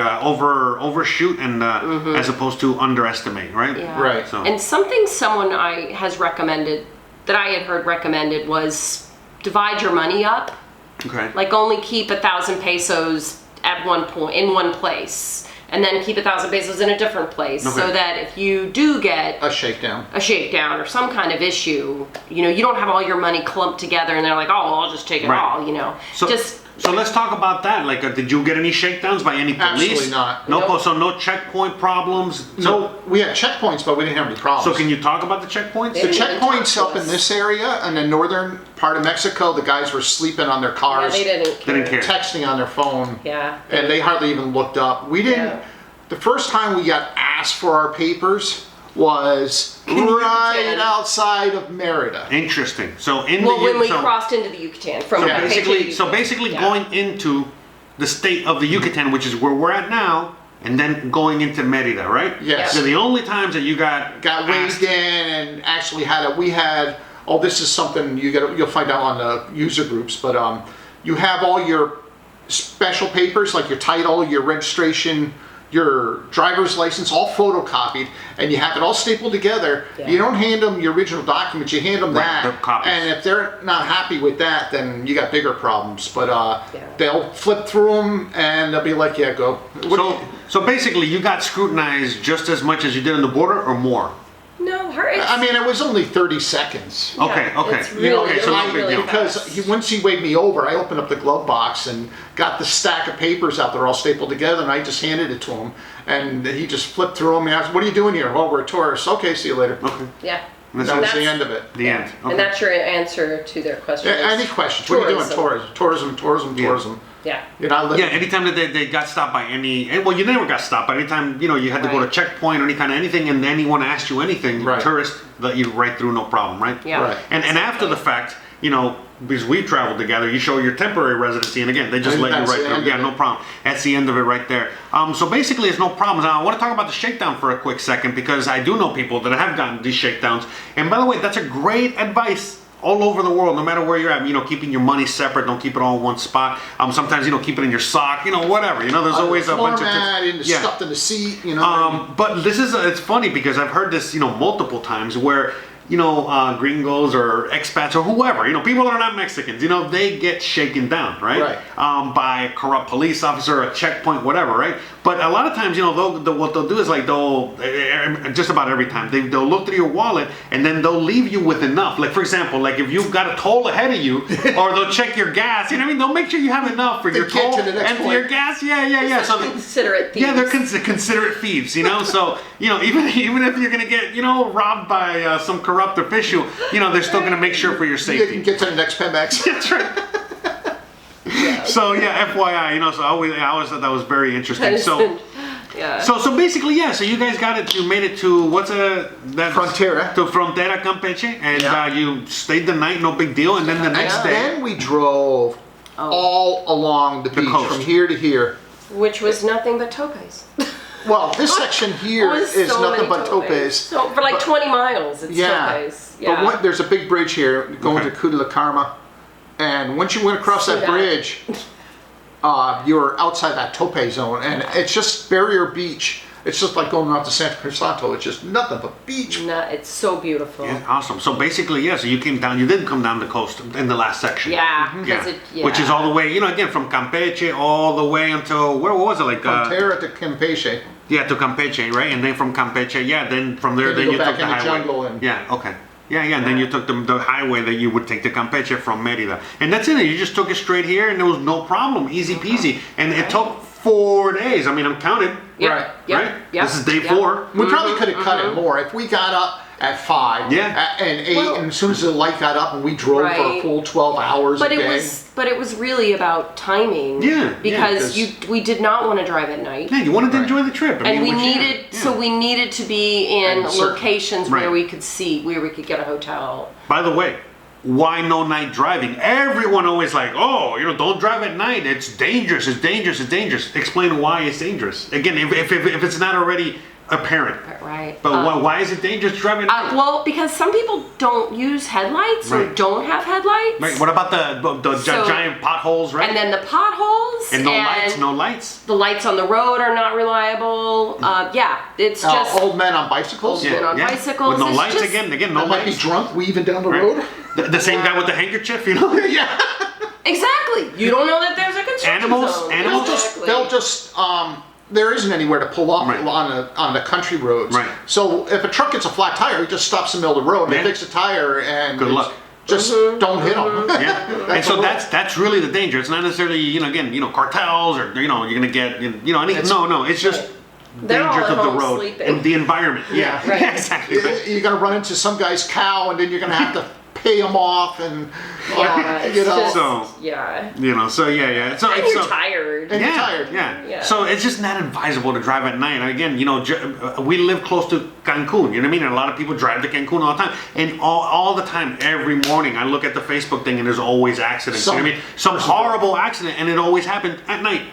A: overshoot and as opposed to underestimate, right?
C: Yeah.
B: Right.
A: So
C: And something someone has recommended that I had heard recommended was divide your money up.
A: okay.
C: Like only keep 1,000 pesos at one point in one place, and then keep 1,000 pesos in a different place,
A: Okay.
C: so that if you do get
B: A shakedown.
C: a shakedown or some kind of issue, you don't have all your money clumped together, and they're like, oh, well, I'll just take it
A: Right.
C: all,
A: So, so let's talk about that. Like, did you get any shakedowns by any police?
B: Absolutely not.
A: No,
C: Nope.
A: so no checkpoint problems.
B: No, we had checkpoints, but we didn't have any problems.
A: So can you talk about the checkpoints?
B: The
C: They didn't even
B: checkpoints
C: talk
B: up
C: to
B: in
C: us.
B: this area, in the northern part of Mexico, the guys were sleeping on their
C: Yeah,
B: cars,
C: they didn't care.
A: Didn't care.
B: texting on their phone,
C: Yeah.
B: and they hardly even looked up. We didn't.
C: Yeah.
B: The first time we got asked for our papers was
C: In
B: right
C: Yucatan.
B: outside of Merida.
A: Interesting. So in
C: Well,
A: the
C: when we
A: so,
C: crossed into the Yucatan from
B: Yeah.
C: Campeche to
A: basically,
C: Yucatan. Yeah.
A: going into the state of the Yucatan, which is where we're at now, and then going into Merida, right?
B: Yes.
A: So the only times that you got
B: Got
A: asked-
B: waved in and actually we had. Oh, this is something you'll find out on the user groups, but you have all your special papers like your title, your registration, your driver's license, all photocopied, and you have it all stapled together.
C: Yeah.
B: You don't hand them your original documents, you hand them
A: Right,
B: that.
A: the copies.
B: And if they're not happy with that, then you got bigger problems. But
C: Yeah.
B: they'll flip through them and they'll be like, yeah, go. What do
A: So
B: you-
A: so basically, you got scrutinized just as much as you did on the border, or more.
C: No, it's,
B: I mean, it was only 30 seconds.
C: yeah,
A: Okay.
C: It's
A: You
C: really,
A: know, okay, so
C: really,
A: no big
C: really
A: deal.
B: Because
C: fast.
B: once he waved me over, I opened up the glove box and got the stack of papers out there all stapled together, and I just handed it to him. And he just flipped through them and asked, what are you doing here? Well, we're tourists. Okay, see you later.
A: Okay.
C: Yeah.
A: That's
B: That was
C: That's-
B: the end of it.
A: The end. Okay.
C: And that's your answer to their question.
B: Yeah, any questions? What are you doing?
C: Tourism.
B: Tourism.
C: Yeah.
B: You're not living.
A: Yeah, anytime that they got stopped by well, you never got stopped, but anytime, you had to go to
C: Right.
A: checkpoint or any kind of anything, and anyone asked you anything,
B: Right.
A: tourist, let you right through, no problem, right?
C: Yeah.
B: Right.
A: And after the fact, because we traveled together, you show your temporary residency, and again, they just
B: And
A: let you
B: that's
A: right
B: the
A: through.
B: end
A: Yeah,
B: of
A: no
B: it.
A: problem. That's the end of it right there. So basically, it's no problems. Now, I want to talk about the shakedown for a quick second, because I do know people that have gotten these shakedowns. And by the way, that's a great advice all over the world, no matter where you're at. Keeping your money separate, don't keep it all in one spot. Sometimes, keep it in your sock, whatever. There's always a bunch of tips.
B: Stuffed in the seat,
A: But this it's funny because I've heard this, multiple times where, gringos or expats or whoever, people that are not Mexicans, they get shaken down, right?
B: Right.
A: By a corrupt police officer, a checkpoint, whatever, right? But a lot of times, what they'll do is they'll, just about every time, they'll look through your wallet and then they'll leave you with enough. Like, for example, if you've got a toll ahead of you, or they'll check your gas, They'll make sure you have enough for your
B: get
A: toll
B: to the next
A: and for
B: point.
A: your gas. Yeah. So
C: Considerate thieves.
A: yeah, they're considerate thieves, So even if you're gonna get robbed by some corrupt official, they're still gonna make sure for your
B: You
A: safety.
B: can get to the next Pemex.
A: That's right. So yeah, FYI, so I always thought that was very interesting. So.
C: Yeah.
A: So basically, yeah. So you guys got it. You made it to
B: Frontera.
A: To Frontera, Campeche, and you stayed the night, no big deal. And then the next day,
B: then we drove all along the beach
A: coast.
B: from here to here.
C: Which was nothing but topes.
B: Well, this section here is
C: so
B: nothing
C: many
B: but topes.
C: So for like 20 miles, it's topes. Yeah.
B: But there's a big bridge here going to Cuda La Carma, and once you went across that bridge. You're outside that tope zone, and it's just barrier beach. It's just like going out to Santa Crisanto. It's just nothing but beach.
C: It's so beautiful.
A: Yeah, awesome. So basically, so you came down. You didn't come down the coast in the last section.
C: Yeah,
A: which is all the way. Again from Campeche all the way until where was it? Like
B: Frontera to Campeche.
A: Yeah, to Campeche, right? And then from Campeche, then from there, then you took the highway.
B: Jungle and
A: okay. Yeah, and then you took the highway that you would take to Campeche from Merida. And that's it. You just took it straight here, and there was no problem. Easy peasy. And it took 4 days. I mean, I'm counting.
C: Yep.
B: Right.
C: Yep.
A: Right?
C: Yep.
A: This is day 4.
B: We probably could have cut it more. If we got up at 5 and 8, and as soon as the light got up and we drove for a full 12 hours a day.
C: But it was really about timing.
A: Yeah.
C: Because we did not want to drive at night.
A: Yeah, you wanted to enjoy the trip.
C: And we needed to be in locations where we could get a hotel.
A: By the way, why no night driving? Everyone always like, don't drive at night. It's dangerous. It's dangerous. It's dangerous. Explain why it's dangerous. Again, if it's not already apparent.
C: Right.
A: But why is it dangerous to drive at night?
C: Well, because some people don't use headlights or don't have headlights.
A: Right. What about the giant potholes, right?
C: And then the potholes.
A: And no lights.
C: The lights on the road are not reliable. It's just
B: old men on bicycles.
C: Old men on bicycles.
A: With no lights again, no lights.
B: Might be drunk weaving down the road.
A: The same guy with the handkerchief,
B: Yeah.
C: Exactly. You don't know that there's a construction zone.
B: Animals. They'll just there isn't anywhere to pull off on the country roads.
A: Right.
B: So if a truck gets a flat tire, he just stops in the middle of the road and they fix a tire and
A: good luck.
B: Just don't hit them.
A: Yeah. And so that's really the danger. It's not necessarily cartels or you're gonna get it's just dangers of the road and the environment. Yeah.
C: Right.
A: Exactly.
B: You're gonna run into some guy's cow and then you're gonna have to pay him off and
A: So
C: you're tired.
B: And you're tired.
A: Yeah. So it's just not advisable to drive at night. And again, we live close to Cancun. You know what I mean? And a lot of people drive to Cancun all the time. And all the time, every morning, I look at the Facebook thing and there's always accidents. You know what I mean? Some horrible accident, and it always happened at night.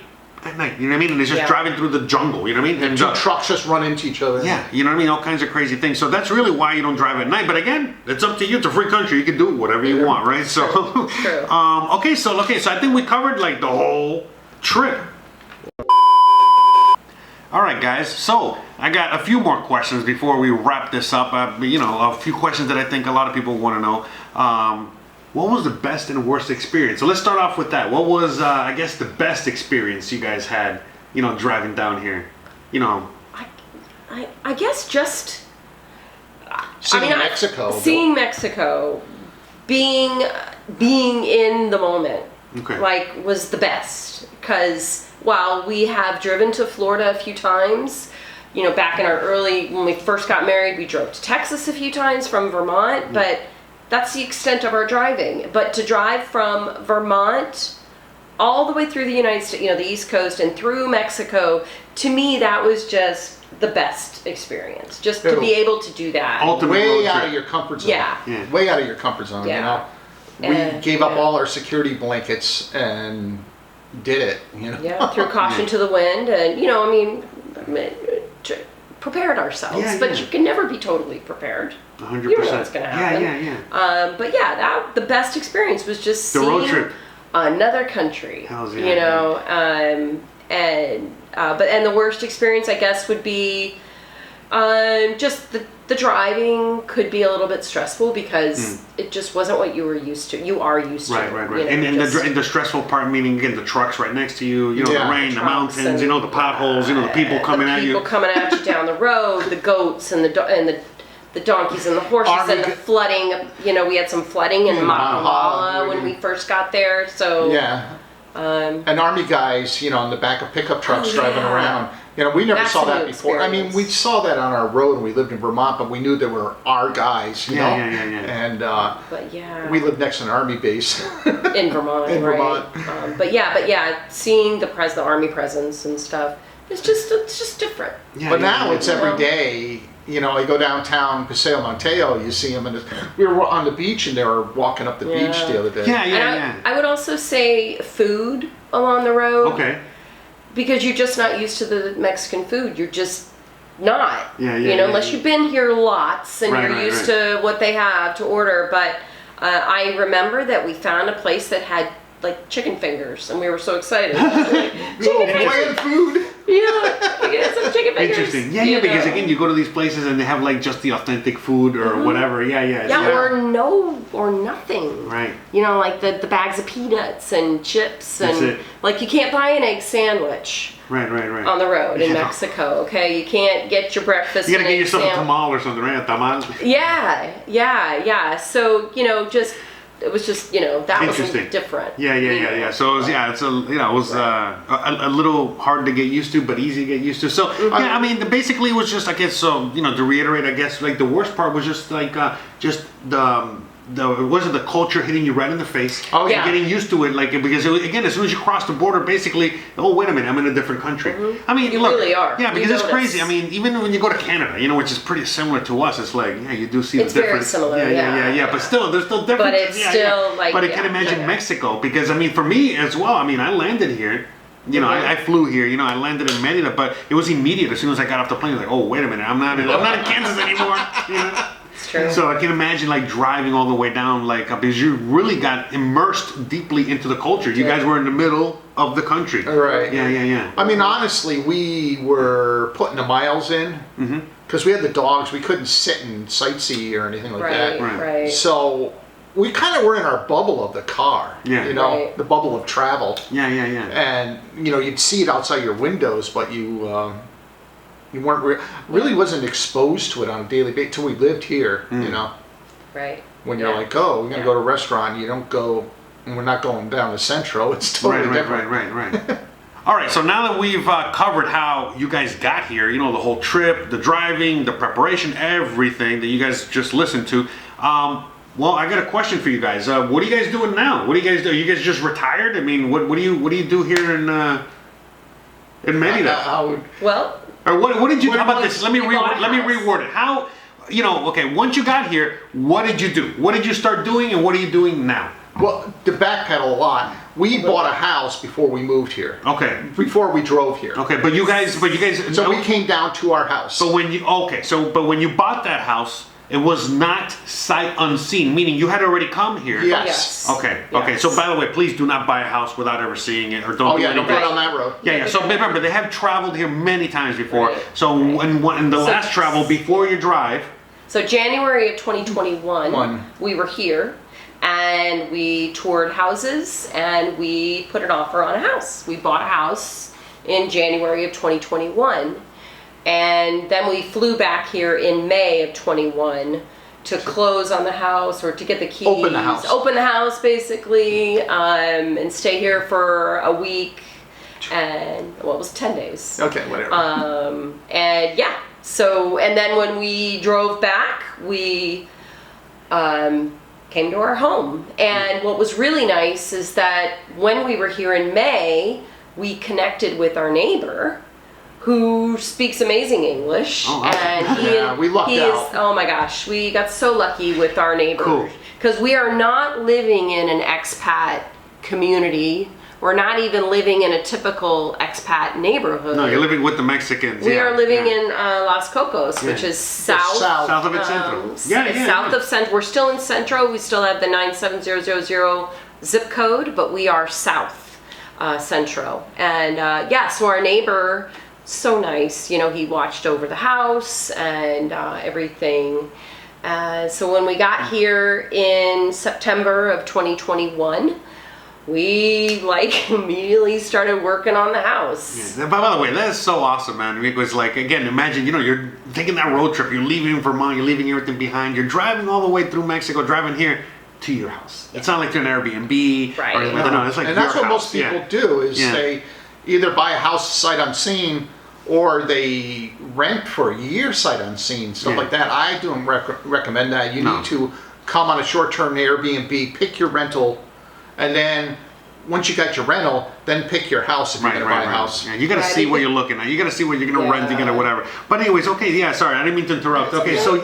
A: At night, you know what I mean? And it's just driving through the jungle, you know what I mean?
B: And 2 trucks just run into each other.
A: Yeah, you know what I mean? All kinds of crazy things. So that's really why you don't drive at night. But again, it's up to you. It's a free country. You can do whatever you want, right? So,
C: True.
A: Okay, so I think we covered like the whole trip. All right, guys. So I got a few more questions before we wrap this up. A few questions that I think a lot of people want to know. What was the best and worst experience? So let's start off with that. What was, I guess, the best experience you guys had, driving down here?
C: I guess just
B: Seeing Mexico.
C: Seeing Mexico, being in the moment, was the best. Because while we have driven to Florida a few times, back in when we first got married, we drove to Texas a few times from Vermont, but that's the extent of our driving. But to drive from Vermont all the way through the United States, the East Coast and through Mexico, to me, that was just the best experience. Just to be able to do that.
B: Way out of your comfort zone.
C: Yeah.
B: Way out of your comfort zone, We gave up all our security blankets and did it,
C: Yeah, threw caution to the wind and, prepared ourselves. But you can never be totally prepared.
A: 100%.
C: You don't know what's going to happen.
A: Yeah.
C: The best experience was just seeing
A: road trip.
C: Another country.
A: Hells yeah.
C: And the worst experience, I guess, would be just the driving could be a little bit stressful because it just wasn't what you were used to. You are used to.
A: Right. And the stressful part, meaning again the trucks right next to you, the rain, the mountains, the potholes, the people coming at you.
C: The people coming at you down the road, the goats and the donkeys and the horses and the flooding. We had some flooding in Mahalala when we first got there. So
B: And Army guys, in the back of pickup trucks
C: Oh,
B: driving
C: yeah.
B: around. We never
C: That's
B: saw
C: a
B: that
C: new
B: before. I mean,
C: experience.
B: we saw that on our road when we lived in Vermont, but we knew they were our guys, you know?
A: Yeah.
B: And
C: But yeah,
B: we lived next to an Army base.
C: in Vermont,
B: in
C: right?
B: Vermont.
C: But yeah, seeing the Army presence and stuff, it's just different.
A: Yeah,
B: But now
A: yeah.
B: it's every day. You go downtown Paseo Mateo, you see them, and we were on the beach, and they were walking up the beach the other day.
A: Yeah.
C: I would also say food along the road.
A: Okay.
C: Because you're just not used to the Mexican food. You're just not. Unless you've been here lots and you're used to what they have to order. But I remember that we found a place that had like chicken fingers, and we were so excited.
B: Bland food.
C: Yeah, we get some chicken fingers.
A: Interesting. Yeah, because again, you go to these places and they have like just the authentic food or whatever. Yeah.
C: Or nothing.
A: Right.
C: Like the bags of peanuts and chips
A: That's
C: and
A: it.
C: like you can't buy an egg sandwich
A: Right.
C: on the road in Mexico. Okay, you can't get your breakfast.
A: You gotta
C: and
A: get
C: egg
A: yourself a
C: sandwich.
A: tamal or something, right? A tamal.
C: Yeah. So it was just that was
A: Interesting.
C: different.
A: Yeah. So it was a little hard to get used to, but easy to get used to. So I mean, basically it was just, I guess, so to reiterate, I guess like the worst part was just like just the culture hitting you right in the face.
B: Oh,
C: yeah.
A: And getting used to it, like, because again, as soon as you cross the border, basically, oh wait a minute, I'm in a different country. I mean,
C: You
A: look,
C: really are.
A: Yeah, because
C: You
A: it's
C: notice.
A: crazy. I mean, even when you go to Canada, which is pretty similar to us, it's like, yeah, you do see
C: It's
A: the
C: very
A: difference.
C: similar,
A: Yeah.
C: yeah.
A: But still, there's still differences.
C: But it's still like.
A: But I can imagine Mexico, because I mean, for me as well. I mean, I landed here. I flew here. I landed in Merida, but it was immediate. As soon as I got off the plane, I was like, oh wait a minute, I'm not in Kansas anymore.
C: It's true.
A: So I can imagine like driving all the way down, like because you really got immersed deeply into the culture. You guys were in the middle of the country.
B: Right.
A: Yeah.
B: I mean, honestly, we were putting the miles in because we had the dogs. We couldn't sit and sightsee or anything like that.
C: Right.
B: So we kind of were in our bubble of the car.
A: Yeah.
C: Right.
B: The bubble of travel.
A: Yeah.
B: And you'd see it outside your windows, but you weren't really wasn't exposed to it on a daily basis till we lived here.
C: Right.
B: When you're like, oh, we're gonna go to a restaurant, you don't go. And we're not going down to Centro. It's totally different.
A: Right. All right, so now that we've covered how you guys got here, the whole trip, the driving, the preparation, everything that you guys just listened to, well, I got a question for you guys. What are you guys doing now? What do you guys do? Are you guys just retired? I mean, what do you do here in Merida?
C: Well.
A: Or what did you? How about this? Let me
C: We bought a house.
A: reword it. How? Okay. Once you got here, what did you do? What did you start doing, and what are you doing now?
B: Well, to backpedal a lot, we bought a house before we moved here.
A: Okay.
B: Before we drove here.
A: Okay, but you guys.
B: So we came down to our house.
A: But when you bought that house, it was not sight unseen, meaning you had already come here.
B: Yes.
A: Okay.
C: Yes.
A: So by the way, please do not buy a house without ever seeing it, or don't do
B: don't
A: anything.
B: go down that road.
A: Yeah. So remember, they have traveled here many times before.
C: Right.
A: So in the last travel before you drive.
C: So January of 2021,
B: One.
C: we were here and we toured houses and we put an offer on a house. We bought a house in January of 2021 and then we flew back here in May of 21 to close on the house or to get the keys.
B: Open the house.
C: Open the house basically and stay here for a week and well, it was 10 days.
B: Okay, whatever.
C: And yeah, so, and then when we drove back, we came to our home. And what was really nice is that when we were here in May, we connected with our neighbor who speaks amazing English.
A: Oh, awesome.
C: And
B: we lucked out.
C: Oh my gosh, we got so lucky with our neighbor.
A: Cool.
C: Because we are not living in an expat community. We're not even living in a typical expat neighborhood.
A: No, you're living with the Mexicans.
C: We are living in Las Cocos, which is south.
A: South of it, Centro.
C: South of Centro. We're still in Centro. We still have the 97000 zip code, but we are south Centro. And so our neighbor, so nice. He watched over the house and everything. So when we got here in September of 2021, we immediately started working on the house.
A: Yeah. By the way, that is so awesome, man. It was like, again, imagine, you're taking that road trip, you're leaving Vermont, you're leaving everything behind, you're driving all the way through Mexico, driving here to your house. It's not like they're an Airbnb.
C: Right.
A: Or anything like that. No, it's like
B: and
A: your
B: that's what
A: house.
B: most people do is they either buy a house sight unseen or they rent for a year sight unseen, stuff like that. I don't recommend that. You need to come on a short-term Airbnb, pick your rental, and then once you got your rental, then pick your house if you're going to buy a house.
A: Yeah, you got to see what you're looking at. You got to see what you're going to rent. You got to whatever. But anyways, okay, sorry, I didn't mean to interrupt. Okay, so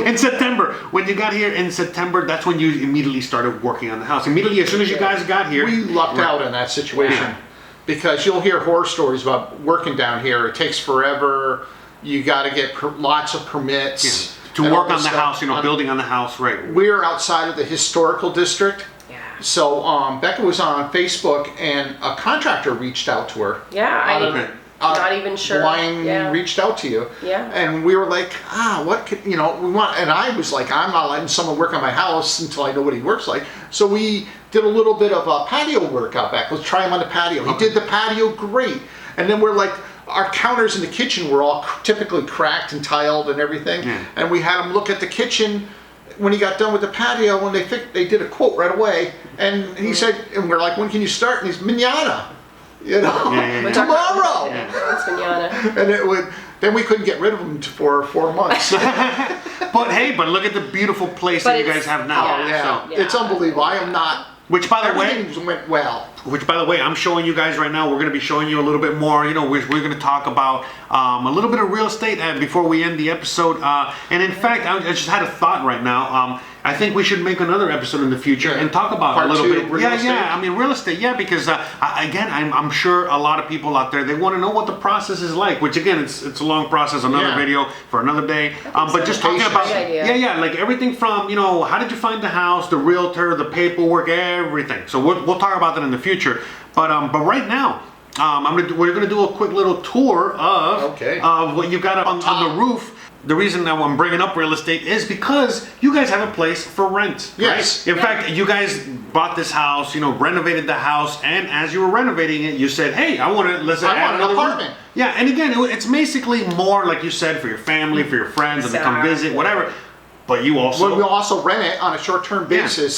A: in September, when you got here in September, that's when you immediately started working on the house. Immediately, as soon as you guys got here.
B: We lucked out in that situation because you'll hear horror stories about working down here. It takes forever. You got to get lots of permits.
A: To work on the house, building on the house, right.
B: We're outside of the historical district. So Becca was on Facebook, and a contractor reached out to her.
C: I'm not even sure.
B: Line reached out to you. And we were like, what could, we want, and I was like, I'm not letting someone work on my house until I know what he works like. So we did a little bit of patio work out back. Let's try him on the patio. He did the patio great. And then we're like, our counters in the kitchen were all typically cracked and tiled and everything. And we had him look at the kitchen when he got done with the patio, when they did a quote right away, and he said, and we're like, when can you start? And he's mañana, tomorrow.
C: It's mañana.
B: And then we couldn't get rid of him for 4 months.
A: but look at the beautiful place that you guys have now.
B: It's unbelievable. I am not.
A: Which, by the way,
B: everything went well.
A: Which, by the way, I'm showing you guys right now. We're going to be showing you a little bit more. We're going to talk about a little bit of real estate before we end the episode. And in fact, I just had a thought right now. I think we should make another episode in the future and talk about a little bit.
B: Real estate.
A: I mean, real estate. Yeah, because again, I'm sure a lot of people out there, they want to know what the process is like. Which again, it's a long process. Another video for another day. But just talking about like everything from how did you find the house, the realtor, the paperwork, everything. So we'll talk about that in the future. But right now, we're gonna do a quick little tour of what you got on the roof. The reason that I'm bringing up real estate is because you guys have a place for rent.
B: Yes.
A: Right? In fact, you guys bought this house, renovated the house, and as you were renovating it, you said, "Hey, I want an
B: apartment."
A: Room. Yeah, and again, it's basically more like you said for your family, for your friends, and to come visit, whatever. But you also
B: we also rent it on a short-term basis.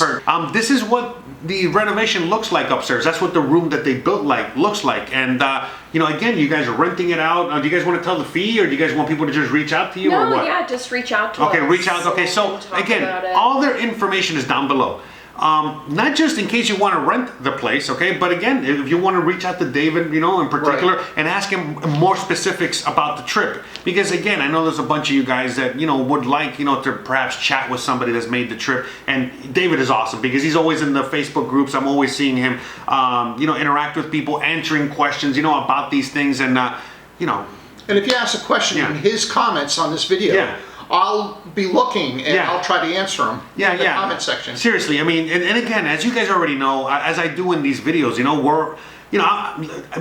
A: This is what the renovation looks like upstairs. That's what the room that they built looks like. And again, you guys are renting it out. Do you guys want to tell the fee, or do you guys want people to just reach out to you, or what?
C: Just reach out to us.
A: Okay, reach out. Okay, so again, all their information is down below. Not just in case you want to rent the place, okay, but again, if you want to reach out to David, in particular, and ask him more specifics about the trip, because again, I know there's a bunch of you guys that would like to perhaps chat with somebody that's made the trip, and David is awesome because he's always in the Facebook groups. I'm always seeing him, interact with people, answering questions, about these things, and And
B: if you ask a question in his comments on this video. I'll be looking and I'll try to answer them in the comment section.
A: Seriously, I mean, and again, as you guys already know, as I do in these videos,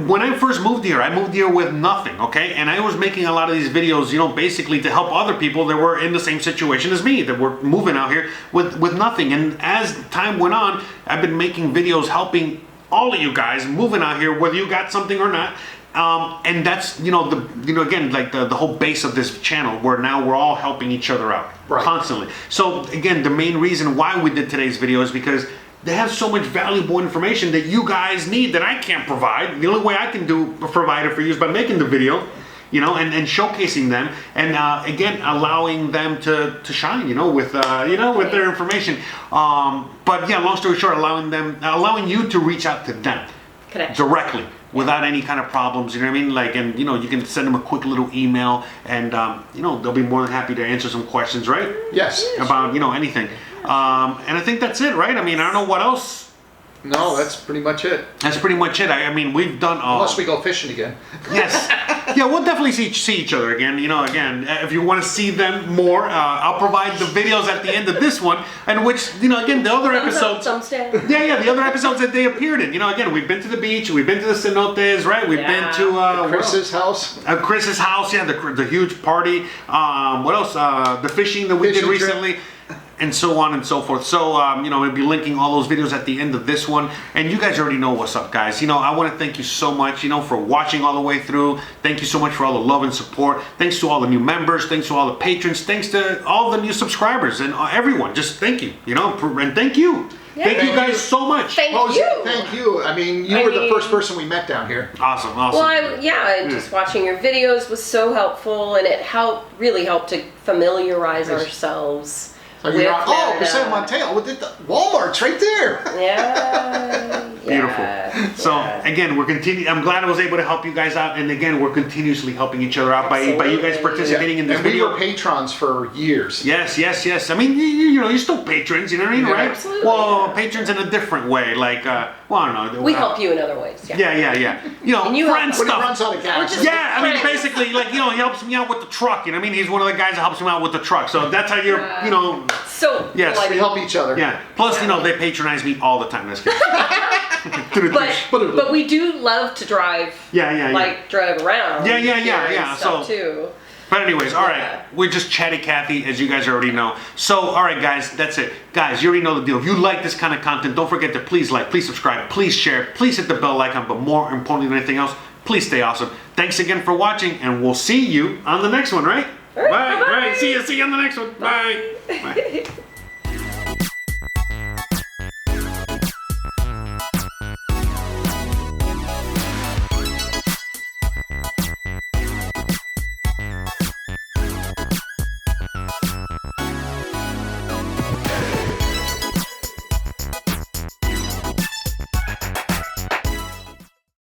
A: when I first moved here, I moved here with nothing, okay? And I was making a lot of these videos, basically to help other people that were in the same situation as me, that were moving out here with nothing. And as time went on, I've been making videos helping all of you guys moving out here, whether you got something or not. And that's again, like the whole base of this channel, where now we're all helping each other out constantly. So again, the main reason why we did today's video is because they have so much valuable information that you guys need that I can't provide. The only way I can provide it for you is by making the video, and showcasing them, and again, allowing them to shine, with their information. But yeah, long story short, allowing you to reach out to them directly. Without any kind of problems, you know what I mean? Like, and you can send them a quick little email, and they'll be more than happy to answer some questions, right?
B: Yes.
A: About anything. And I think that's it, right? I mean, I don't know what else.
B: No, that's pretty much it.
A: That's pretty much it. I mean, we've done
B: unless we go fishing again.
A: Yes. Yeah, we'll definitely see each other again. Again, if you want to see them more, I'll provide the videos at the end of this one, and which, again, the other episodes. The other episodes that they appeared in. Again, we've been to the beach, we've been to the cenotes, right? We've been to
B: Chris's house.
A: Chris's house, the huge party. What else? The fishing that we did recently. and so on and so forth. So, we'll be linking all those videos at the end of this one. And you guys already know what's up, guys. I want to thank you so much, for watching all the way through. Thank you so much for all the love and support. Thanks to all the new members. Thanks to all the patrons. Thanks to all the new subscribers and everyone. Just thank you, and thank you.
C: Yeah.
A: Thank you guys so much.
C: Thank
B: Jose,
C: you.
B: Thank you. I mean, you were the first person we met down here.
A: Awesome.
C: Well, just watching your videos was so helpful, and it really helped to familiarize ourselves.
B: So you're on, for San Mateo. Walmart's right there.
C: Yeah.
A: Beautiful. So again, we're continuing. I'm glad I was able to help you guys out, and again, we're continuously helping each other out by you guys participating in this
B: and
A: video.
B: we were patrons for years.
A: Yes. I mean, you're still patrons. You know what I mean, right?
C: Absolutely.
A: Well, patrons in a different way. Like, I don't know.
C: We help you in other ways. Yeah.
A: Yeah.
C: And you
A: friend
C: help
B: When he runs
A: stuff.
B: out of gas.
A: Yeah, I mean, basically, he helps me out with the truck. You know what I mean? He's one of the guys that helps him out with the truck. So that's how you're,
C: So
A: Yes.
B: We help each other.
A: Yeah. Plus, they patronize me all the time. That's good.
C: But we do love to drive.
A: Yeah.
C: Drive around.
A: Yeah.
C: Stuff
A: So
C: too.
A: But anyways, all right, we're just chatty Cathy, as you guys already know. So, all right, guys, that's it. Guys, you already know the deal. If you like this kind of content, don't forget to please like, please subscribe, please share, please hit the bell icon, but more importantly than anything else, please stay awesome. Thanks again for watching, and we'll see you on the next one, right?
C: All right,
A: Bye.
C: bye-bye.
A: Right. See you on the next one. Bye. Bye.